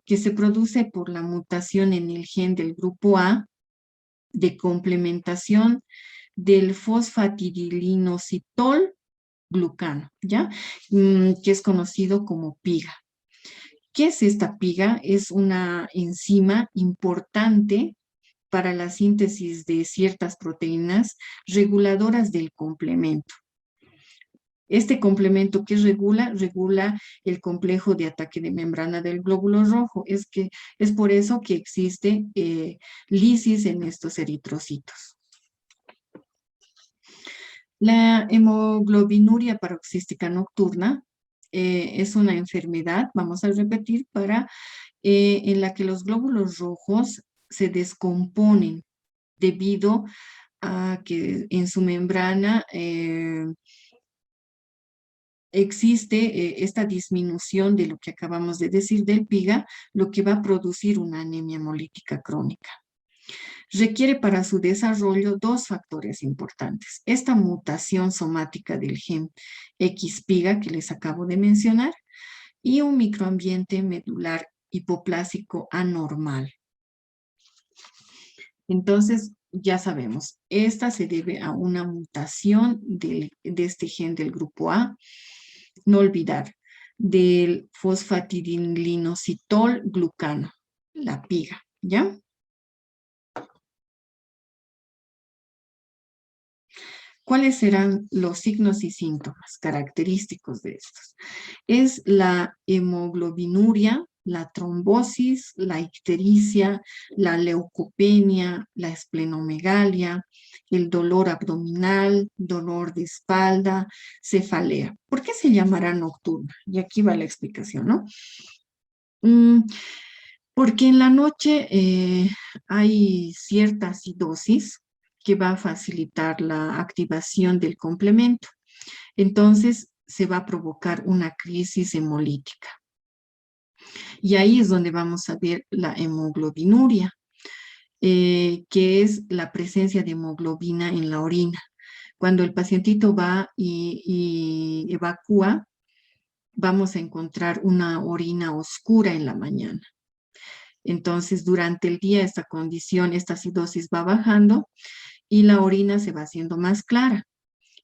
que se produce por la mutación en el gen del grupo A de complementación del fosfatidilinositol glucano, ¿ya? Que es conocido como PIGA. ¿Qué es esta PIGA? Es una enzima importante para la síntesis de ciertas proteínas reguladoras del complemento. Este complemento que regula el complejo de ataque de membrana del glóbulo rojo. Es por eso que existe lisis en estos eritrocitos. La hemoglobinuria paroxística nocturna es una enfermedad, vamos a repetir, en la que los glóbulos rojos se descomponen debido a que en su membrana existe esta disminución de lo que acabamos de decir del PIGA, lo que va a producir una anemia hemolítica crónica. Requiere para su desarrollo dos factores importantes. Esta mutación somática del gen XPIGA que les acabo de mencionar y un microambiente medular hipoplásico anormal. Entonces, ya sabemos, esta se debe a una mutación de este gen del grupo A. No olvidar, del fosfatidilinositol glucano, la PIGA, ¿ya? ¿Cuáles serán los signos y síntomas característicos de estos? Es la hemoglobinuria, la trombosis, la ictericia, la leucopenia, la esplenomegalia, el dolor abdominal, dolor de espalda, cefalea. ¿Por qué se llamará nocturna? Y aquí va la explicación, ¿no? Porque en la noche hay cierta acidosis que va a facilitar la activación del complemento. Entonces se va a provocar una crisis hemolítica. Y ahí es donde vamos a ver la hemoglobinuria, que es la presencia de hemoglobina en la orina. Cuando el pacientito va y evacúa, vamos a encontrar una orina oscura en la mañana. Entonces, durante el día esta condición, esta acidosis va bajando y la orina se va haciendo más clara.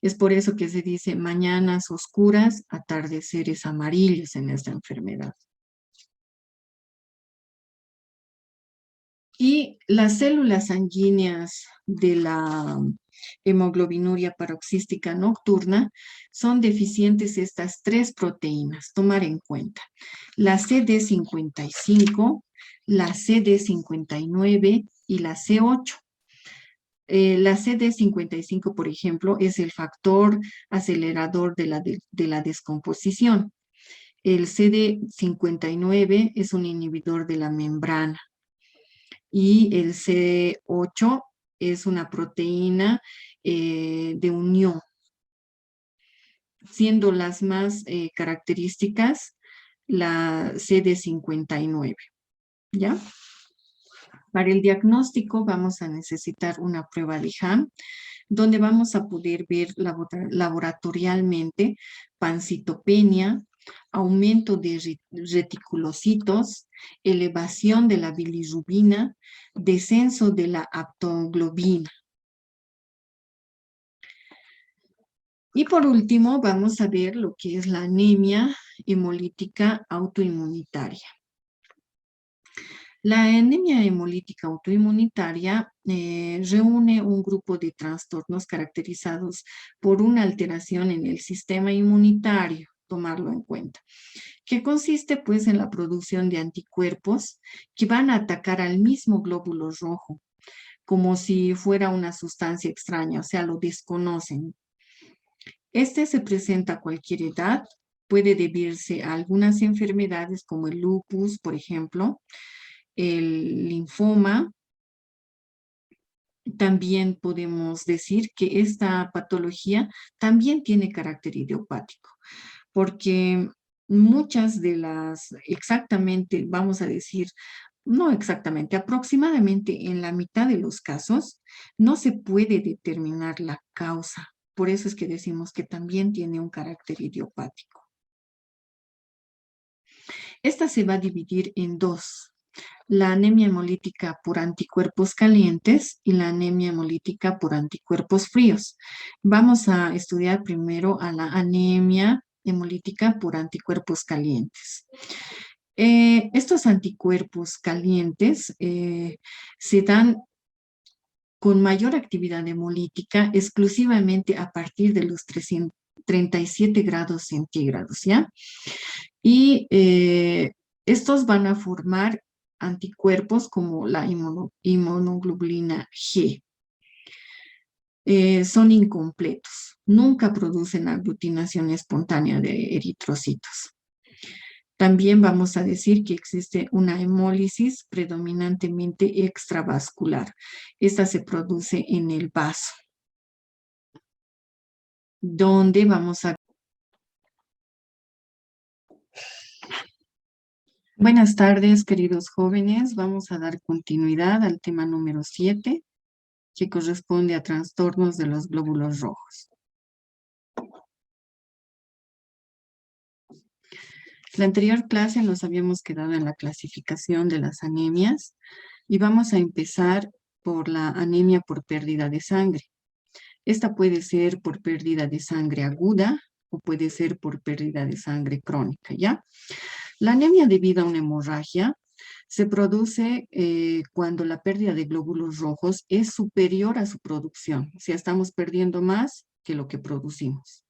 Es por eso que se dice mañanas oscuras, atardeceres amarillos en esta enfermedad. Y las células sanguíneas de la hemoglobinuria paroxística nocturna son deficientes estas tres proteínas, tomar en cuenta. La CD55, la CD59 y la C8. La CD55, por ejemplo, es el factor acelerador de la descomposición. El CD59 es un inhibidor de la membrana y el C8 es una proteína de unión, siendo las más características la CD59, ¿ya? Para el diagnóstico vamos a necesitar una prueba de HAM, donde vamos a poder ver laboratorialmente pancitopenia, aumento de reticulocitos, elevación de la bilirrubina, descenso de la aptoglobina. Y por último, vamos a ver lo que es la anemia hemolítica autoinmunitaria. La anemia hemolítica autoinmunitaria reúne un grupo de trastornos caracterizados por una alteración en el sistema inmunitario, tomarlo en cuenta, que consiste pues en la producción de anticuerpos que van a atacar al mismo glóbulo rojo, como si fuera una sustancia extraña, o sea, lo desconocen. Este se presenta a cualquier edad, puede deberse a algunas enfermedades como el lupus, por ejemplo, el linfoma. También podemos decir que esta patología también tiene carácter idiopático, porque muchas de las, exactamente, vamos a decir, no exactamente, aproximadamente en la mitad de los casos, no se puede determinar la causa. Por eso es que decimos que también tiene un carácter idiopático. Esta se va a dividir en dos: la anemia hemolítica por anticuerpos calientes y la anemia hemolítica por anticuerpos fríos. Vamos a estudiar primero a la anemia hemolítica por anticuerpos calientes. Estos anticuerpos calientes se dan con mayor actividad hemolítica exclusivamente a partir de los 337 grados centígrados, ¿ya? Y estos van a formar anticuerpos como la inmunoglobulina G. Son incompletos, nunca producen aglutinación espontánea de eritrocitos. También vamos a decir que existe una hemólisis predominantemente extravascular. Esta se produce en el vaso, donde vamos a... Buenas tardes, queridos jóvenes. Vamos a dar continuidad al tema número 7, que corresponde a trastornos de los glóbulos rojos. La anterior clase nos habíamos quedado en la clasificación de las anemias y vamos a empezar por la anemia por pérdida de sangre. Esta puede ser por pérdida de sangre aguda o puede ser por pérdida de sangre crónica, ¿ya? La anemia debido a una hemorragia se produce cuando la pérdida de glóbulos rojos es superior a su producción. O sea, estamos perdiendo más que lo que producimos.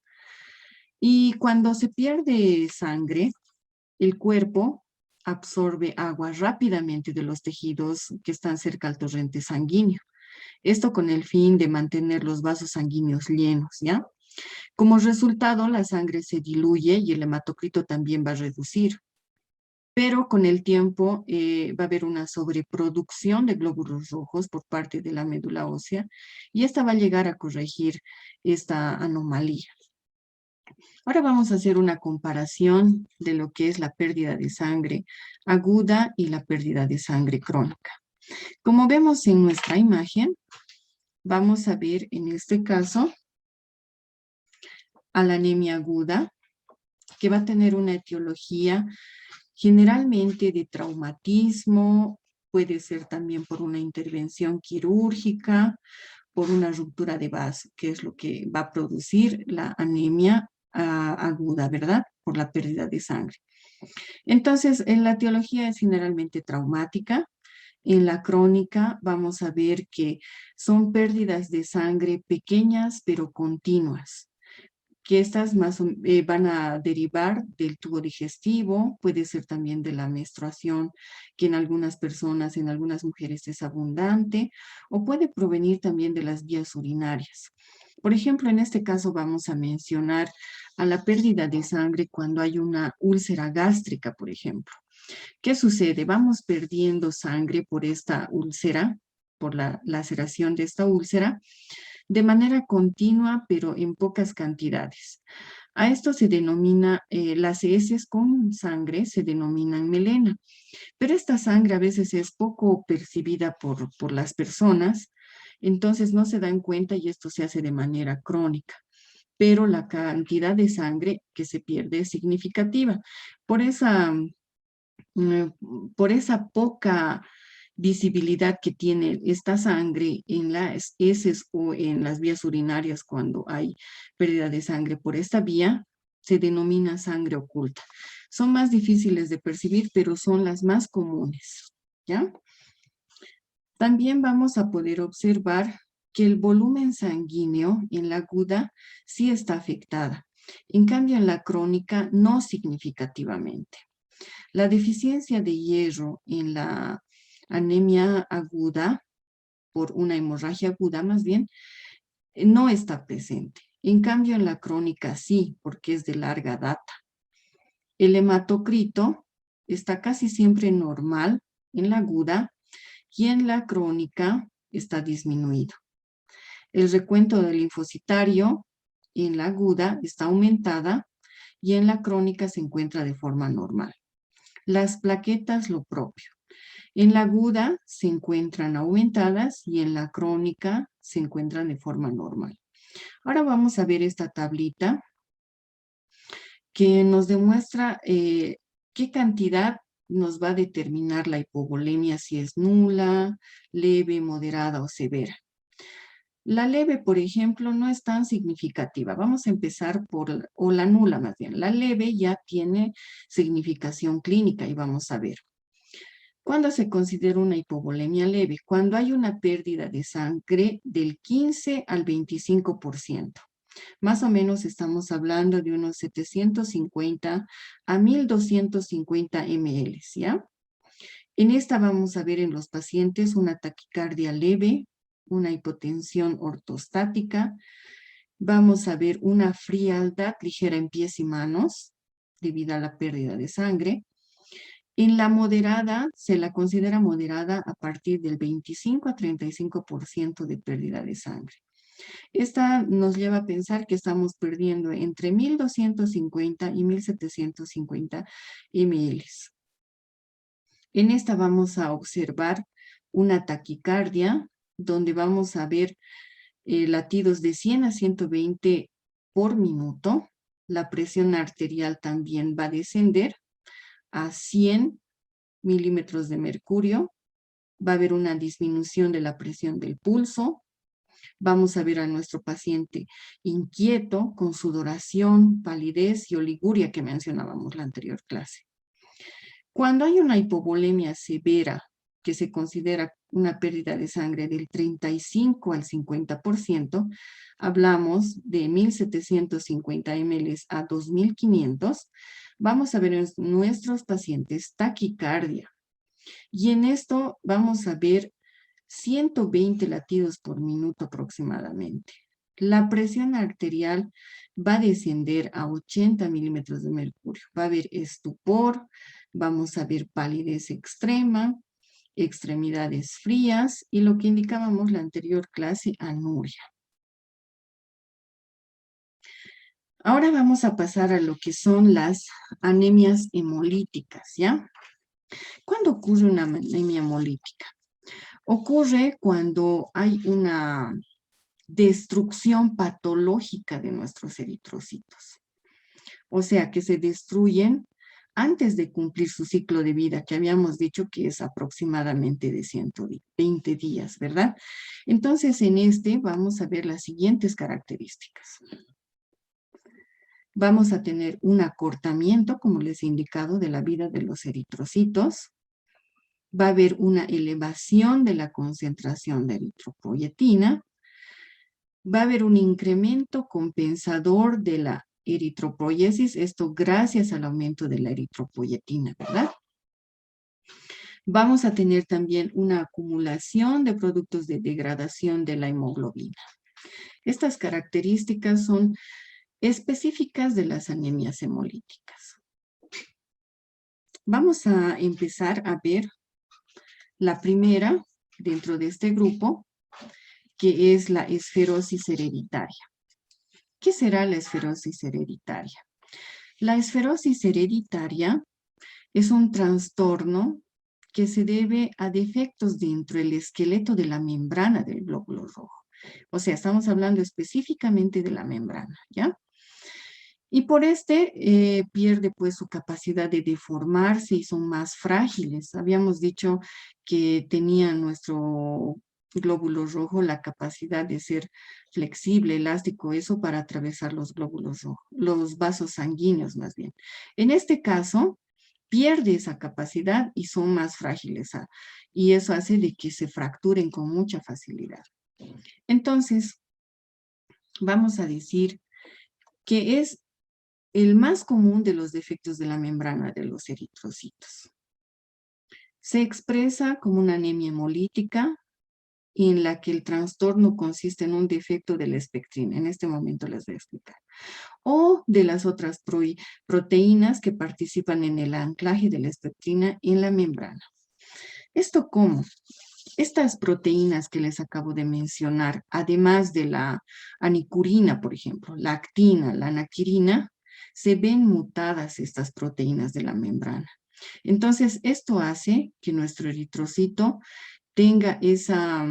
Y cuando se pierde sangre, el cuerpo absorbe agua rápidamente de los tejidos que están cerca al torrente sanguíneo. Esto con el fin de mantener los vasos sanguíneos llenos, ¿ya? Como resultado, la sangre se diluye y el hematocrito también va a reducir. Pero con el tiempo va a haber una sobreproducción de glóbulos rojos por parte de la médula ósea y esta va a llegar a corregir esta anomalía. Ahora vamos a hacer una comparación de lo que es la pérdida de sangre aguda y la pérdida de sangre crónica. Como vemos en nuestra imagen, vamos a ver en este caso a la anemia aguda, que va a tener una etiología generalmente de traumatismo, puede ser también por una intervención quirúrgica, por una ruptura de vaso, que es lo que va a producir la anemia aguda, ¿verdad? Por la pérdida de sangre. Entonces, en la etiología es generalmente traumática. En la crónica vamos a ver que son pérdidas de sangre pequeñas pero continuas, que estas van a derivar del tubo digestivo, puede ser también de la menstruación, que en algunas personas, en algunas mujeres es abundante, o puede provenir también de las vías urinarias. Por ejemplo, en este caso vamos a mencionar a la pérdida de sangre cuando hay una úlcera gástrica, por ejemplo. ¿Qué sucede? Vamos perdiendo sangre por esta úlcera, por la laceración de esta úlcera, de manera continua, pero en pocas cantidades. A esto se denomina, las heces con sangre se denominan melena, pero esta sangre a veces es poco percibida por las personas, entonces no se dan cuenta y esto se hace de manera crónica, pero la cantidad de sangre que se pierde es significativa. Por esa, por esa poca visibilidad que tiene esta sangre en las heces o en las vías urinarias cuando hay pérdida de sangre por esta vía, se denomina sangre oculta. Son más difíciles de percibir, pero son las más comunes, ¿ya? También vamos a poder observar que el volumen sanguíneo en la aguda sí está afectada. En cambio, en la crónica no significativamente. La deficiencia de hierro en la anemia aguda, por una hemorragia aguda más bien, no está presente. En cambio, en la crónica sí, porque es de larga data. El hematocrito está casi siempre normal en la aguda y en la crónica está disminuido. El recuento del linfocitario en la aguda está aumentada y en la crónica se encuentra de forma normal. Las plaquetas lo propio. En la aguda se encuentran aumentadas y en la crónica se encuentran de forma normal. Ahora vamos a ver esta tablita que nos demuestra qué cantidad nos va a determinar la hipovolemia, si es nula, leve, moderada o severa. La leve, por ejemplo, no es tan significativa. Vamos a empezar o la nula más bien. La leve ya tiene significación clínica y vamos a ver. ¿Cuándo se considera una hipovolemia leve? Cuando hay una pérdida de sangre del 15 al 25%. Más o menos estamos hablando de unos 750 a 1250 ml, ¿ya? En esta vamos a ver en los pacientes una taquicardia leve, una hipotensión ortostática, vamos a ver una frialdad ligera en pies y manos debido a la pérdida de sangre. En la moderada, se la considera moderada a partir del 25 a 35% de pérdida de sangre. Esta nos lleva a pensar que estamos perdiendo entre 1250 y 1750 ml. En esta vamos a observar una taquicardia, donde vamos a ver latidos de 100 a 120 por minuto. La presión arterial también va a descender a 100 milímetros de mercurio. Va a haber una disminución de la presión del pulso. Vamos a ver a nuestro paciente inquieto, con sudoración, palidez y oliguria que mencionábamos la anterior clase. Cuando hay una hipovolemia severa, que se considera una pérdida de sangre del 35 al 50%, hablamos de 1750 ml a 2500, vamos a ver en nuestros pacientes taquicardia. Y en esto vamos a ver 120 latidos por minuto aproximadamente. La presión arterial va a descender a 80 milímetros de mercurio. Va a haber estupor, vamos a ver palidez extrema, extremidades frías y lo que indicábamos la anterior clase, anuria. Ahora vamos a pasar a lo que son las anemias hemolíticas, ¿ya? ¿Cuándo ocurre una anemia hemolítica? Ocurre cuando hay una destrucción patológica de nuestros eritrocitos. O sea, que se destruyen antes de cumplir su ciclo de vida, que habíamos dicho que es aproximadamente de 120 días, ¿verdad? Entonces, en este vamos a ver las siguientes características. Vamos a tener un acortamiento, como les he indicado, de la vida de los eritrocitos. Va a haber una elevación de la concentración de eritropoyetina. Va a haber un incremento compensador de la eritropoiesis, esto gracias al aumento de la eritropoyetina, ¿verdad? Vamos a tener también una acumulación de productos de degradación de la hemoglobina. Estas características son específicas de las anemias hemolíticas. Vamos a empezar a ver la primera dentro de este grupo, que es la esferosis hereditaria. ¿Qué será la esferosis hereditaria? La esferosis hereditaria es un trastorno que se debe a defectos dentro del esqueleto de la membrana del glóbulo rojo. O sea, estamos hablando específicamente de la membrana, ¿ya? Y por pierde pues su capacidad de deformarse y son más frágiles. Habíamos dicho que tenía nuestro glóbulo rojo la capacidad de ser flexible, elástico, eso para atravesar los glóbulos rojos, los vasos sanguíneos más bien. En este caso, pierde esa capacidad y son más frágiles, y eso hace de que se fracturen con mucha facilidad. Entonces, vamos a decir que es el más común de los defectos de la membrana de los eritrocitos. Se expresa como una anemia hemolítica en la que el trastorno consiste en un defecto de la espectrina. En este momento les voy a explicar. O de las otras proteínas que participan en el anclaje de la espectrina en la membrana. ¿Esto cómo? Estas proteínas que les acabo de mencionar, además de la anicurina, por ejemplo, la actina, la anaquirina, se ven mutadas estas proteínas de la membrana. Entonces, esto hace que nuestro eritrocito tenga esa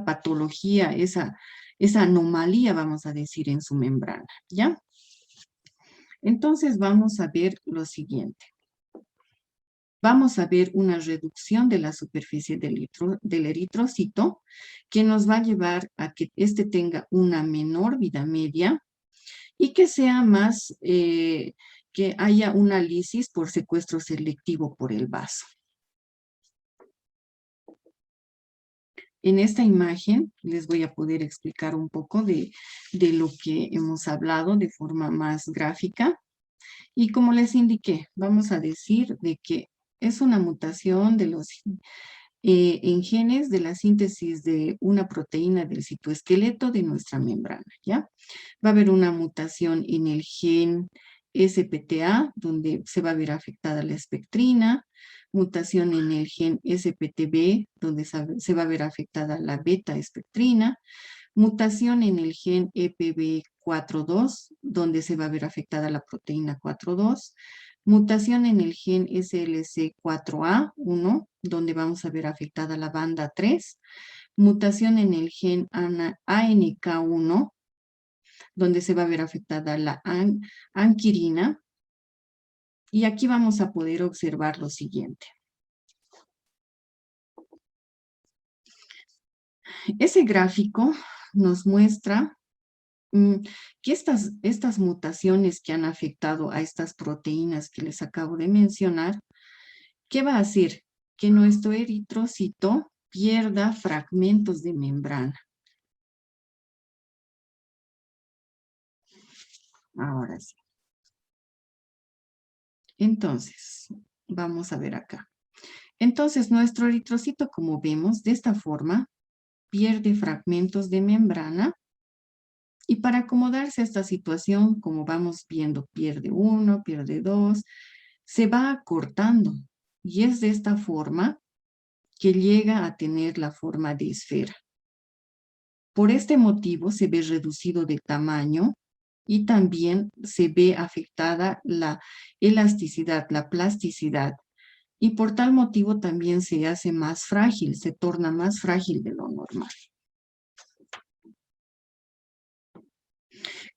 patología, esa anomalía, vamos a decir, en su membrana, ¿ya? Entonces, vamos a ver lo siguiente. Vamos a ver una reducción de la superficie del eritrocito que nos va a llevar a que éste tenga una menor vida media y que sea más, que haya una lisis por secuestro selectivo por el vaso. En esta imagen les voy a poder explicar un poco de lo que hemos hablado de forma más gráfica. Y como les indiqué, vamos a decir de que es una mutación de los en genes de la síntesis de una proteína del citoesqueleto de nuestra membrana, ¿ya? Va a haber una mutación en el gen SPTA, donde se va a ver afectada la espectrina, mutación en el gen SPTB, donde se va a ver afectada la beta-espectrina, mutación en el gen EPB42, donde se va a ver afectada la proteína 42, mutación en el gen SLC4A1, donde vamos a ver afectada la banda 3, mutación en el gen ANK1, donde se va a ver afectada la anquirina, y aquí vamos a poder observar lo siguiente. Ese gráfico nos muestra que estas mutaciones que han afectado a estas proteínas que les acabo de mencionar, ¿qué va a hacer? Que nuestro eritrocito pierda fragmentos de membrana. Ahora sí. Entonces, vamos a ver acá. Entonces, nuestro eritrocito, como vemos, de esta forma, pierde fragmentos de membrana. Y para acomodarse a esta situación, como vamos viendo, pierde uno, pierde dos, se va acortando. Y es de esta forma que llega a tener la forma de esfera. Por este motivo se ve reducido de tamaño y también se ve afectada la elasticidad, la plasticidad. Y por tal motivo también se hace más frágil, se torna más frágil de lo normal.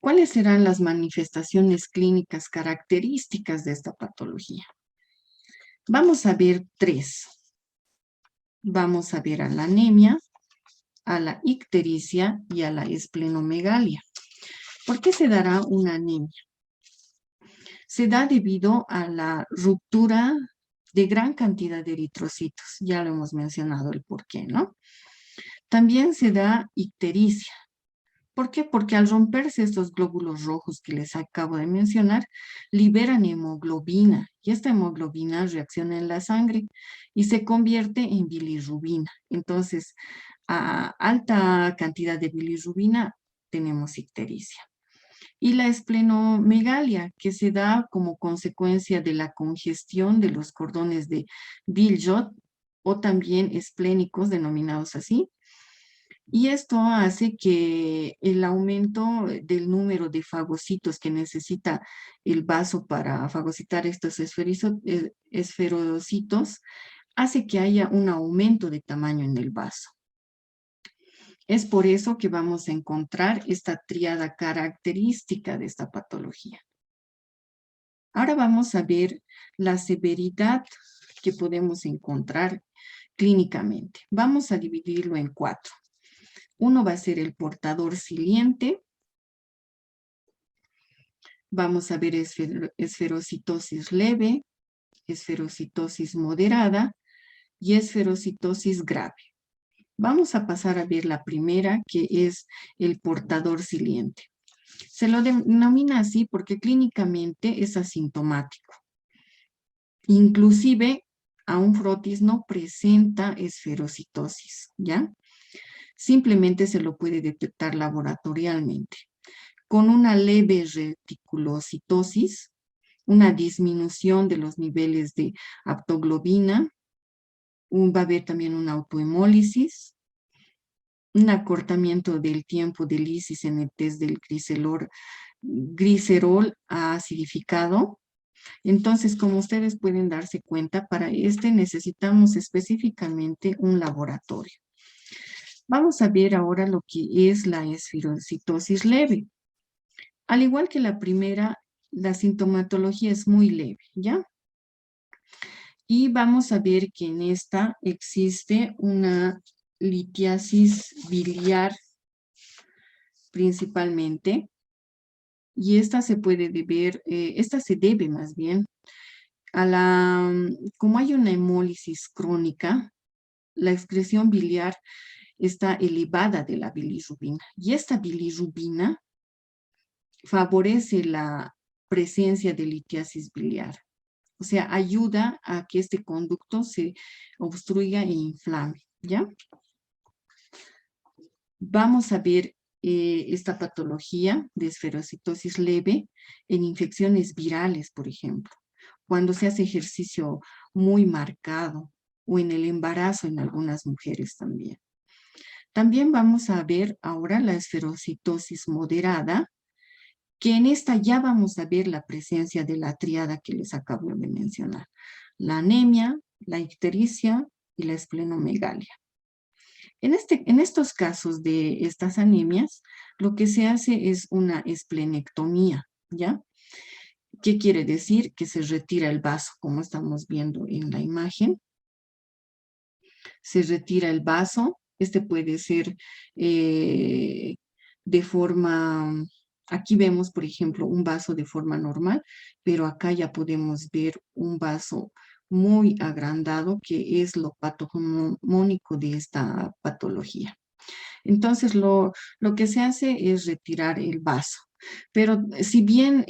¿Cuáles serán las manifestaciones clínicas características de esta patología? Vamos a ver tres. Vamos a ver a la anemia, a la ictericia y a la esplenomegalia. ¿Por qué se dará una anemia? Se da debido a la ruptura de gran cantidad de eritrocitos. Ya lo hemos mencionado el por qué, ¿no? También se da ictericia. ¿Por qué? Porque al romperse estos glóbulos rojos que les acabo de mencionar, liberan hemoglobina y esta hemoglobina reacciona en la sangre y se convierte en bilirrubina. Entonces, a alta cantidad de bilirrubina tenemos ictericia. Y la esplenomegalia, que se da como consecuencia de la congestión de los cordones de Biljot o también esplénicos, denominados así, y esto hace que el aumento del número de fagocitos que necesita el vaso para fagocitar estos esferocitos hace que haya un aumento de tamaño en el vaso. Es por eso que vamos a encontrar esta tríada característica de esta patología. Ahora vamos a ver la severidad que podemos encontrar clínicamente. Vamos a dividirlo en 4. Uno va a ser el portador siliente. Vamos a ver esferocitosis leve, esferocitosis moderada y esferocitosis grave. Vamos a pasar a ver la primera, que es el portador siliente. Se lo denomina así porque clínicamente es asintomático. Inclusive, a un frotis no presenta esferocitosis, ¿ya? Simplemente se lo puede detectar laboratorialmente. Con una leve reticulocitosis, una disminución de los niveles de aptoglobina, va a haber también una autohemólisis, un acortamiento del tiempo de lisis en el test del glicerol acidificado. Entonces, como ustedes pueden darse cuenta, para este necesitamos específicamente un laboratorio. Vamos a ver ahora lo que es la esferocitosis leve. Al igual que la primera, la sintomatología es muy leve, ¿ya? Y vamos a ver que en esta existe una litiasis biliar principalmente, y esta se puede deber, esta se debe más bien a como hay una hemólisis crónica, la excreción biliar está elevada de la bilirrubina, y esta bilirrubina favorece la presencia de litiasis biliar. O sea, ayuda a que este conducto se obstruya e inflame, ¿ya? Vamos a ver esta patología de esferocitosis leve en infecciones virales, por ejemplo, cuando se hace ejercicio muy marcado o en el embarazo en algunas mujeres también. También vamos a ver ahora la esferocitosis moderada, que en esta ya vamos a ver la presencia de la tríada que les acabo de mencionar. La anemia, la ictericia y la esplenomegalia. En estos casos de estas anemias, lo que se hace es una esplenectomía, ¿ya? ¿Qué quiere decir? Que se retira el vaso, como estamos viendo en la imagen. Se retira el vaso. Este puede ser de forma... Aquí vemos, por ejemplo, un vaso de forma normal, pero acá ya podemos ver un vaso muy agrandado, que es lo patognomónico de esta patología. Entonces, lo que se hace es retirar el vaso. Pero si bien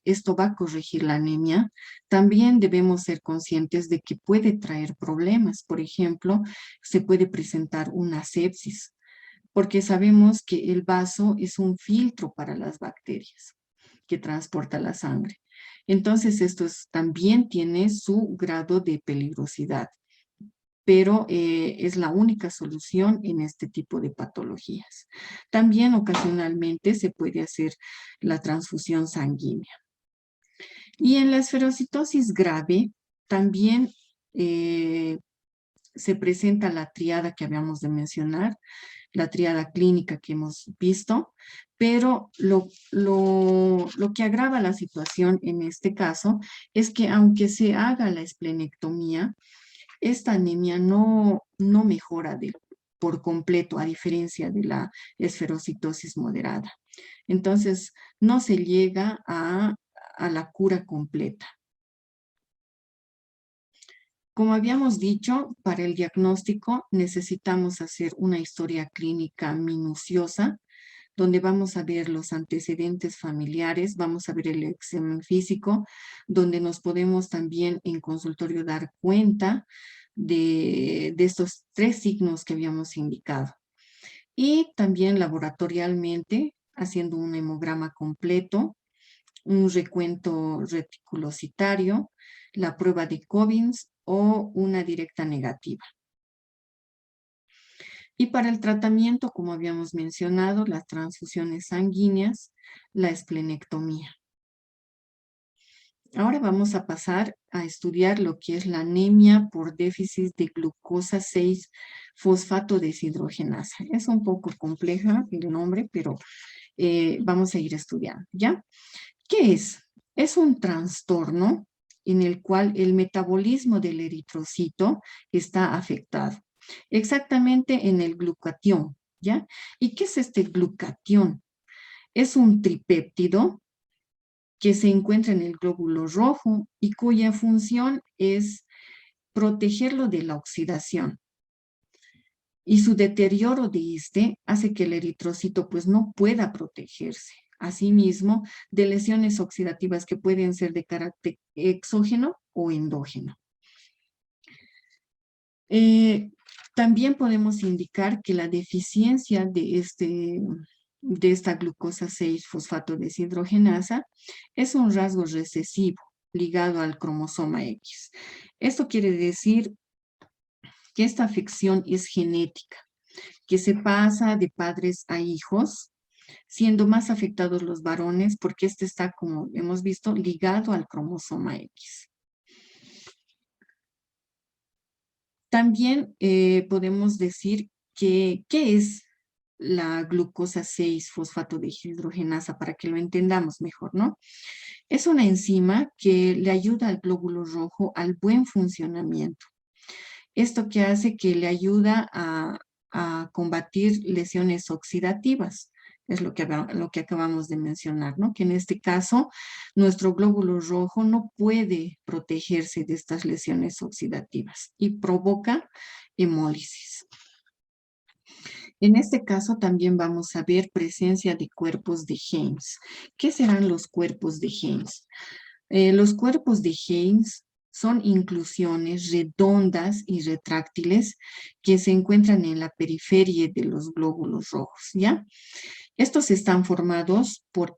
esto va a corregir la anemia, también debemos ser conscientes de que puede traer problemas. Por ejemplo, se puede presentar una sepsis, porque sabemos que el vaso es un filtro para las bacterias que transporta la sangre. Entonces, también tiene su grado de peligrosidad. pero es la única solución en este tipo de patologías. También ocasionalmente se puede hacer la transfusión sanguínea. Y en la esferocitosis grave también se presenta la triada que habíamos de mencionar, la triada clínica que hemos visto, pero lo que agrava la situación en este caso es que aunque se haga la esplenectomía, esta anemia no mejora por completo, a diferencia de la esferocitosis moderada. Entonces, no se llega a la cura completa. Como habíamos dicho, para el diagnóstico necesitamos hacer una historia clínica minuciosa, donde vamos a ver los antecedentes familiares, vamos a ver el examen físico, donde nos podemos también en consultorio dar cuenta de estos 3 signos que habíamos indicado. Y también laboratorialmente, haciendo un hemograma completo, un recuento reticulocitario, la prueba de Cobbins o una directa negativa. Y para el tratamiento, como habíamos mencionado, las transfusiones sanguíneas, la esplenectomía. Ahora vamos a pasar a estudiar lo que es la anemia por déficit de glucosa 6-fosfato deshidrogenasa. Es un poco compleja el nombre, pero vamos a ir estudiando, ¿ya? ¿Qué es? Es un trastorno en el cual el metabolismo del eritrocito está afectado, exactamente en el glutatión, ¿ya? ¿Y qué es este glutatión? Es un tripéptido que se encuentra en el glóbulo rojo y cuya función es protegerlo de la oxidación. Y su deterioro de este hace que el eritrocito pues no pueda protegerse. Asimismo, de lesiones oxidativas que pueden ser de carácter exógeno o endógeno. También podemos indicar que la deficiencia de esta glucosa 6-fosfato deshidrogenasa es un rasgo recesivo ligado al cromosoma X. Esto quiere decir que esta afección es genética, que se pasa de padres a hijos, siendo más afectados los varones porque este está, como hemos visto, ligado al cromosoma X. También podemos decir que, ¿qué es la glucosa 6-fosfato deshidrogenasa? Para que lo entendamos mejor, ¿no? Es una enzima que le ayuda al glóbulo rojo al buen funcionamiento. Esto que hace que le ayuda a combatir lesiones oxidativas. Es lo que acabamos de mencionar, ¿no? Que en este caso, nuestro glóbulo rojo no puede protegerse de estas lesiones oxidativas y provoca hemólisis. En este caso también vamos a ver presencia de cuerpos de Heinz. ¿Qué serán los cuerpos de Heinz? Los cuerpos de Heinz son inclusiones redondas y retráctiles que se encuentran en la periferia de los glóbulos rojos, ¿ya? Estos están formados por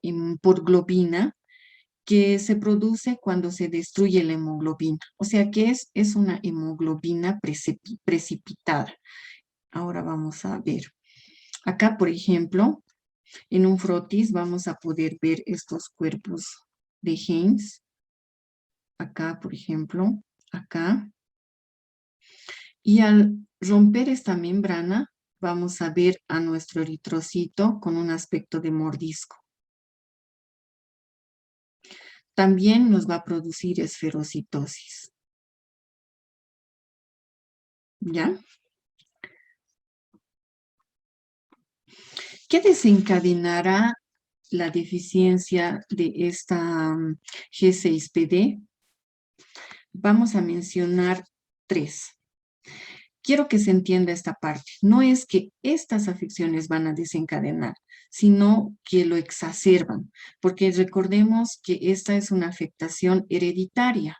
globina que se produce cuando se destruye la hemoglobina. O sea que es una hemoglobina precipitada. Ahora vamos a ver. Acá, por ejemplo, en un frotis vamos a poder ver estos cuerpos de Heinz. Acá, por ejemplo, acá. Y al romper esta membrana, vamos a ver a nuestro eritrocito con un aspecto de mordisco. También nos va a producir esferocitosis. ¿Ya? ¿Qué desencadenará la deficiencia de esta G6PD? Vamos a mencionar 3. Quiero que se entienda esta parte. No es que estas afecciones van a desencadenar, sino que lo exacerban, porque recordemos que esta es una afectación hereditaria.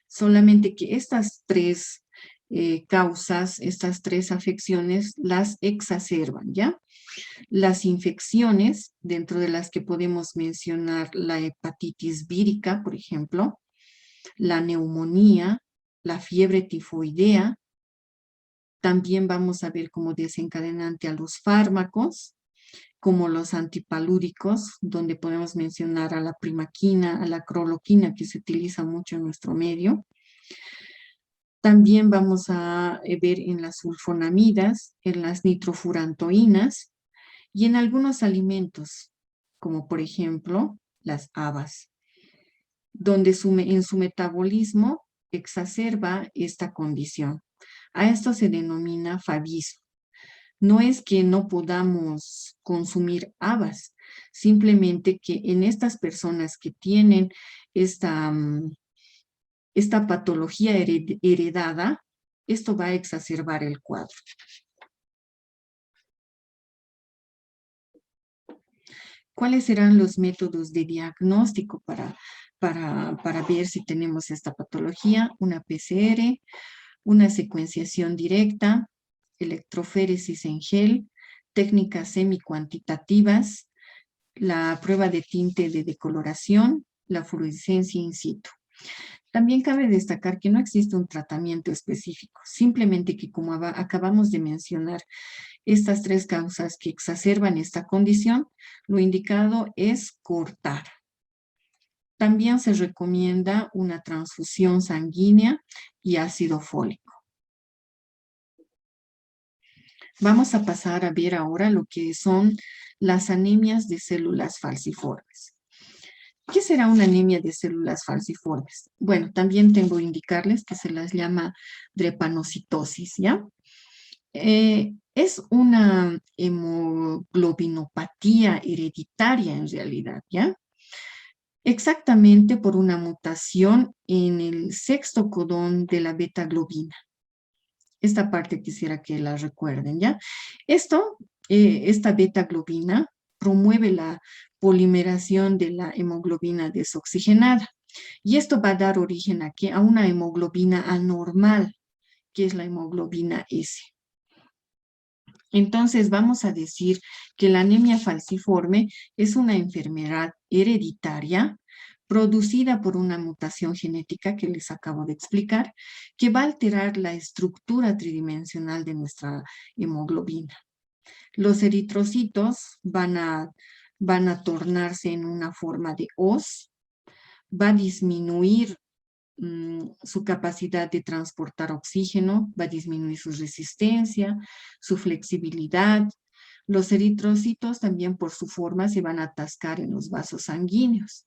Solamente que estas 3 causas, estas 3 afecciones, las exacerban, ¿ya? Las infecciones, dentro de las que podemos mencionar la hepatitis vírica, por ejemplo, la neumonía, la fiebre tifoidea, También vamos a ver como desencadenante a los fármacos, como los antipalúdicos, donde podemos mencionar a la primaquina, a la cloroquina, que se utiliza mucho en nuestro medio. También vamos a ver en las sulfonamidas, en las nitrofurantoínas y en algunos alimentos, como por ejemplo las habas, donde en su metabolismo exacerba esta condición. A esto se denomina favismo. No es que no podamos consumir habas, simplemente que en estas personas que tienen esta, esta patología heredada, esto va a exacerbar el cuadro. ¿Cuáles serán los métodos de diagnóstico para ver si tenemos esta patología? Una PCR, una secuenciación directa, electroféresis en gel, técnicas semicuantitativas, la prueba de tinte de decoloración, la fluorescencia in situ. También cabe destacar que no existe un tratamiento específico, simplemente que como acabamos de mencionar, estas tres causas que exacerban esta condición, lo indicado es cortar. También se recomienda una transfusión sanguínea y ácido fólico. Vamos a pasar a ver ahora lo que son las anemias de células falciformes. ¿Qué será una anemia de células falciformes? Bueno, también tengo que indicarles que se las llama drepanocitosis, ¿ya? Es una hemoglobinopatía hereditaria en realidad, ¿ya? Exactamente por una mutación en el sexto codón de la beta-globina. Esta parte quisiera que la recuerden, ¿ya? Esta beta-globina promueve la polimeración de la hemoglobina desoxigenada. Y esto va a dar origen a ¿qué? A una hemoglobina anormal, que es la hemoglobina S. Entonces vamos a decir que la anemia falciforme es una enfermedad hereditaria producida por una mutación genética que les acabo de explicar, que va a alterar la estructura tridimensional de nuestra hemoglobina. Los eritrocitos van a tornarse en una forma de hoz, va a disminuir su capacidad de transportar oxígeno, va a disminuir su resistencia, su flexibilidad. Los eritrocitos también por su forma se van a atascar en los vasos sanguíneos.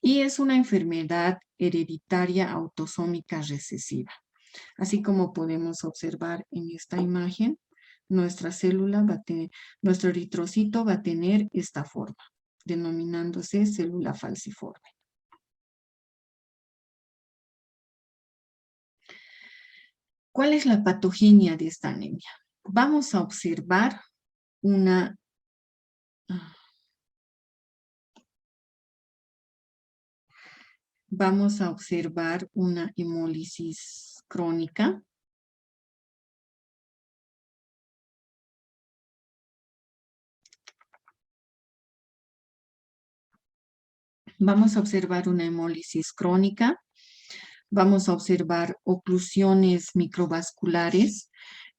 Y es una enfermedad hereditaria autosómica recesiva. Así como podemos observar en esta imagen, nuestra célula va a tener, nuestro eritrocito va a tener esta forma, denominándose célula falciforme. ¿Cuál es la patogenia de esta anemia? Vamos a observar una hemólisis crónica. Vamos a observar una hemólisis crónica. Vamos a observar oclusiones microvasculares.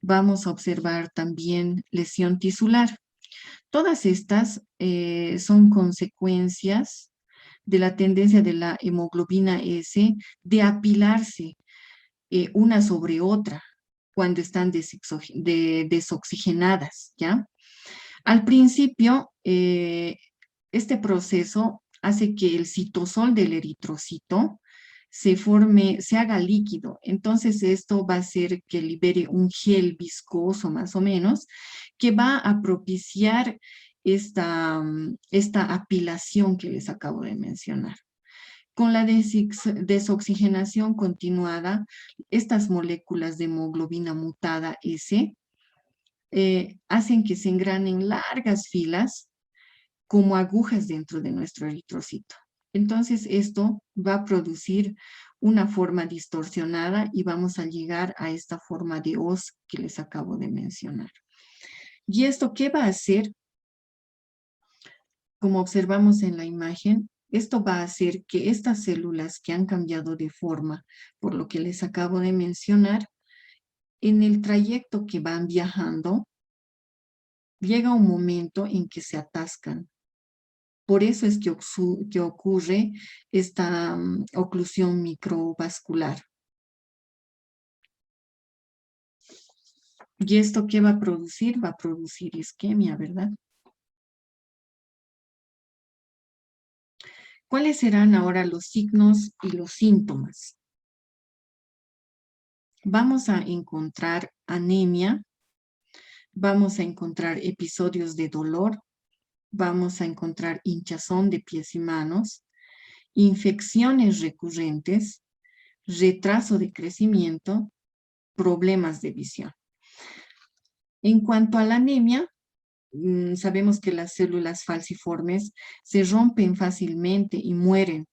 Vamos a observar también lesión tisular. Todas estas son consecuencias de la tendencia de la hemoglobina S de apilarse una sobre otra cuando están desoxigenadas, ¿ya? Al principio, este proceso hace que el citosol del eritrocito se haga líquido. Entonces, esto va a hacer que libere un gel viscoso, más o menos, que va a propiciar esta apilación que les acabo de mencionar. Con la desoxigenación continuada, estas moléculas de hemoglobina mutada S hacen que se engranen largas filas como agujas dentro de nuestro eritrocito. Entonces, esto va a producir una forma distorsionada y vamos a llegar a esta forma de hoz que les acabo de mencionar. ¿Y esto qué va a hacer? Como observamos en la imagen, esto va a hacer que estas células que han cambiado de forma, por lo que les acabo de mencionar, en el trayecto que van viajando, llega un momento en que se atascan. Por eso es que ocurre esta oclusión microvascular. ¿Y esto qué va a producir? Va a producir isquemia, ¿verdad? ¿Cuáles serán ahora los signos y los síntomas? Vamos a encontrar anemia, vamos a encontrar episodios de dolor, vamos a encontrar hinchazón de pies y manos, infecciones recurrentes, retraso de crecimiento, problemas de visión. En cuanto a la anemia, sabemos que las células falciformes se rompen fácilmente y mueren,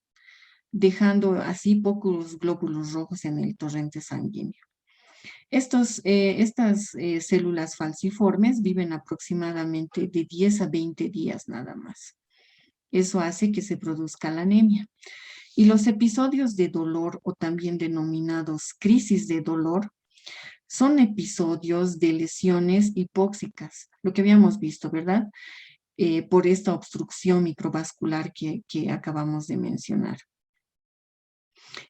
dejando así pocos glóbulos rojos en el torrente sanguíneo. Estas células falciformes viven aproximadamente de 10 a 20 días nada más. Eso hace que se produzca la anemia. Y los episodios de dolor, o también denominados crisis de dolor, son episodios de lesiones hipóxicas, lo que habíamos visto, ¿verdad? Por esta obstrucción microvascular que acabamos de mencionar.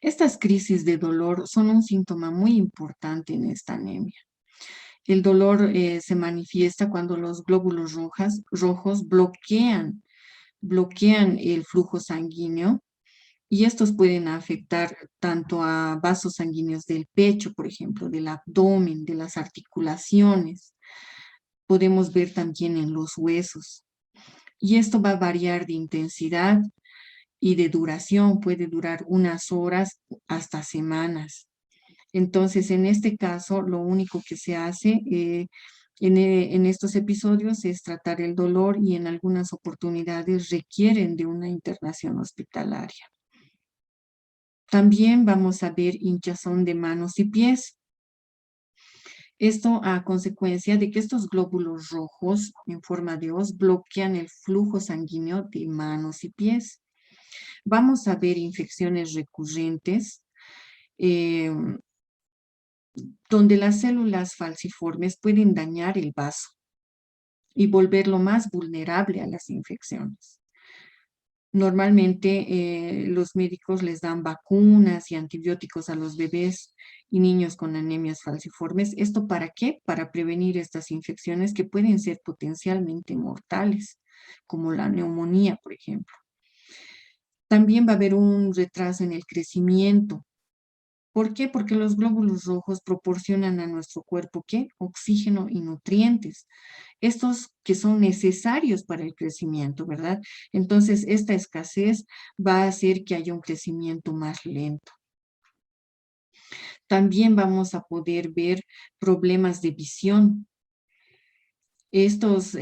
Estas crisis de dolor son un síntoma muy importante en esta anemia. El dolor se manifiesta cuando los glóbulos rojos bloquean el flujo sanguíneo y estos pueden afectar tanto a vasos sanguíneos del pecho, por ejemplo, del abdomen, de las articulaciones. Podemos ver también en los huesos. Y esto va a variar de intensidad y de duración, puede durar unas horas hasta semanas. Entonces, en este caso, lo único que se hace en estos episodios es tratar el dolor y en algunas oportunidades requieren de una internación hospitalaria. También vamos a ver hinchazón de manos y pies. Esto a consecuencia de que estos glóbulos rojos en forma de hoz bloquean el flujo sanguíneo de manos y pies. Vamos a ver infecciones recurrentes, donde las células falciformes pueden dañar el vaso y volverlo más vulnerable a las infecciones. Normalmente los médicos les dan vacunas y antibióticos a los bebés y niños con anemias falciformes. ¿Esto para qué? Para prevenir estas infecciones que pueden ser potencialmente mortales, como la neumonía, por ejemplo. También va a haber un retraso en el crecimiento. ¿Por qué? Porque los glóbulos rojos proporcionan a nuestro cuerpo, ¿qué? Oxígeno y nutrientes. Estos que son necesarios para el crecimiento, ¿verdad? Entonces, esta escasez va a hacer que haya un crecimiento más lento. También vamos a poder ver problemas de visión. Estos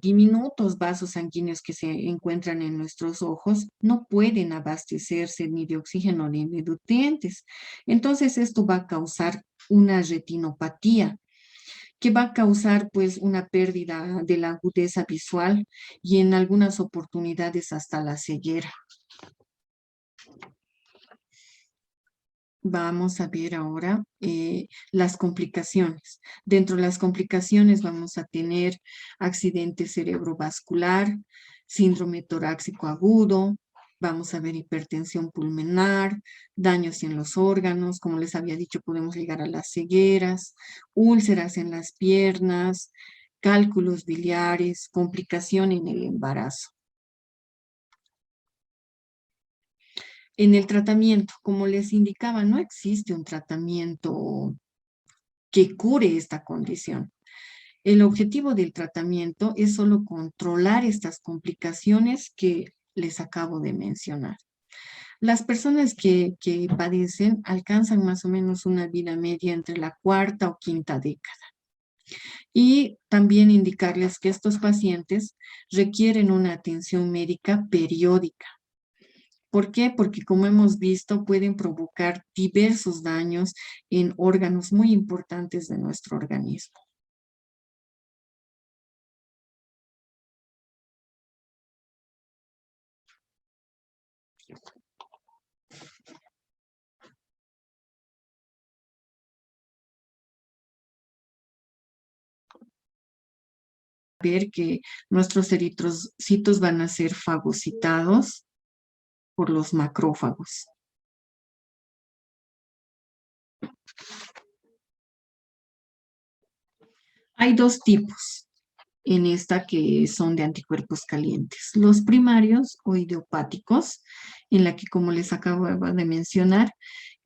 diminutos vasos sanguíneos que se encuentran en nuestros ojos no pueden abastecerse ni de oxígeno ni de nutrientes. Entonces, esto va a causar una retinopatía, que va a causar pues una pérdida de la agudeza visual y en algunas oportunidades hasta la ceguera. Vamos a ver ahora las complicaciones. Dentro de las complicaciones vamos a tener accidente cerebrovascular, síndrome torácico agudo, vamos a ver hipertensión pulmonar, daños en los órganos, como les había dicho, podemos llegar a las cegueras, úlceras en las piernas, cálculos biliares, complicación en el embarazo. En el tratamiento, como les indicaba, no existe un tratamiento que cure esta condición. El objetivo del tratamiento es solo controlar estas complicaciones que les acabo de mencionar. Las personas que padecen alcanzan más o menos una vida media entre la cuarta o quinta década. Y también indicarles que estos pacientes requieren una atención médica periódica. ¿Por qué? Porque como hemos visto, pueden provocar diversos daños en órganos muy importantes de nuestro organismo. ver que nuestros eritrocitos van a ser fagocitados por los macrófagos. Hay dos tipos en esta que son de anticuerpos calientes. Los primarios o idiopáticos, en la que, como les acabo de mencionar,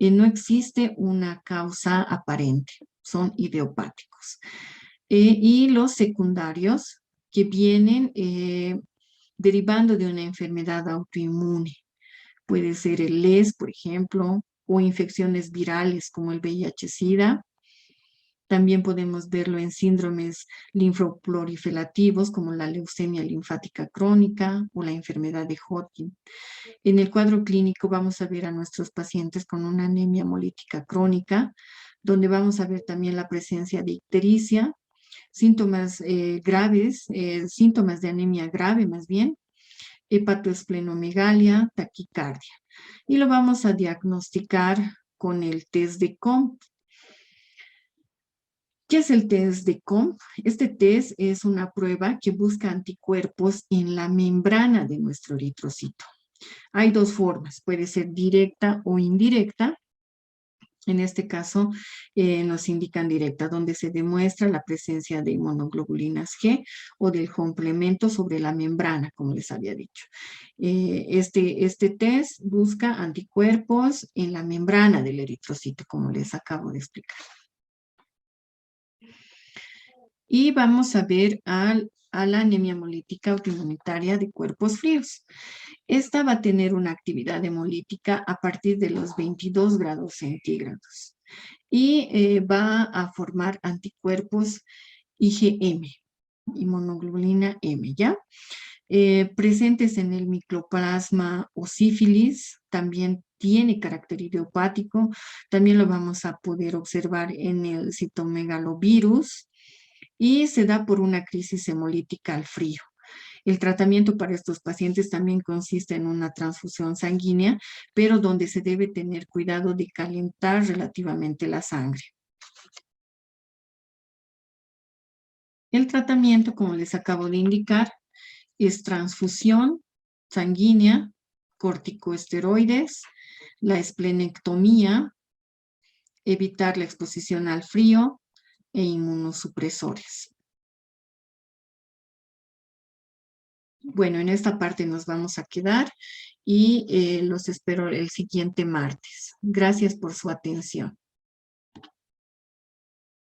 no existe una causa aparente, son idiopáticos. Y los secundarios, que vienen derivando de una enfermedad autoinmune. Puede ser el LES, por ejemplo, o infecciones virales como el VIH-Sida. También podemos verlo en síndromes linfoproliferativos como la leucemia linfática crónica o la enfermedad de Hodgkin. En el cuadro clínico vamos a ver a nuestros pacientes con una anemia hemolítica crónica, donde vamos a ver también la presencia de ictericia, síntomas graves, síntomas de anemia grave más bien, hepatoesplenomegalia, taquicardia. Y lo vamos a diagnosticar con el test de COMP. ¿Qué es el test de COMP? Este test es una prueba que busca anticuerpos en la membrana de nuestro eritrocito. Hay dos formas, puede ser directa o indirecta. En este caso nos indican directa, donde se demuestra la presencia de inmunoglobulinas G o del complemento sobre la membrana, como les había dicho. Este test busca anticuerpos en la membrana del eritrocito, como les acabo de explicar. Y vamos a ver a la anemia hemolítica autoinmunitaria de cuerpos fríos. Esta va a tener una actividad hemolítica a partir de los 22 grados centígrados y va a formar anticuerpos IgM, inmunoglobulina M, ¿ya? Presentes en el micoplasma o sífilis, también tiene carácter idiopático, también lo vamos a poder observar en el citomegalovirus, y se da por una crisis hemolítica al frío. El tratamiento para estos pacientes también consiste en una transfusión sanguínea, pero donde se debe tener cuidado de calentar relativamente la sangre. El tratamiento, como les acabo de indicar, es transfusión sanguínea, corticosteroides, la esplenectomía, evitar la exposición al frío e inmunosupresores. Bueno, en esta parte nos vamos a quedar y los espero el siguiente martes. Gracias por su atención.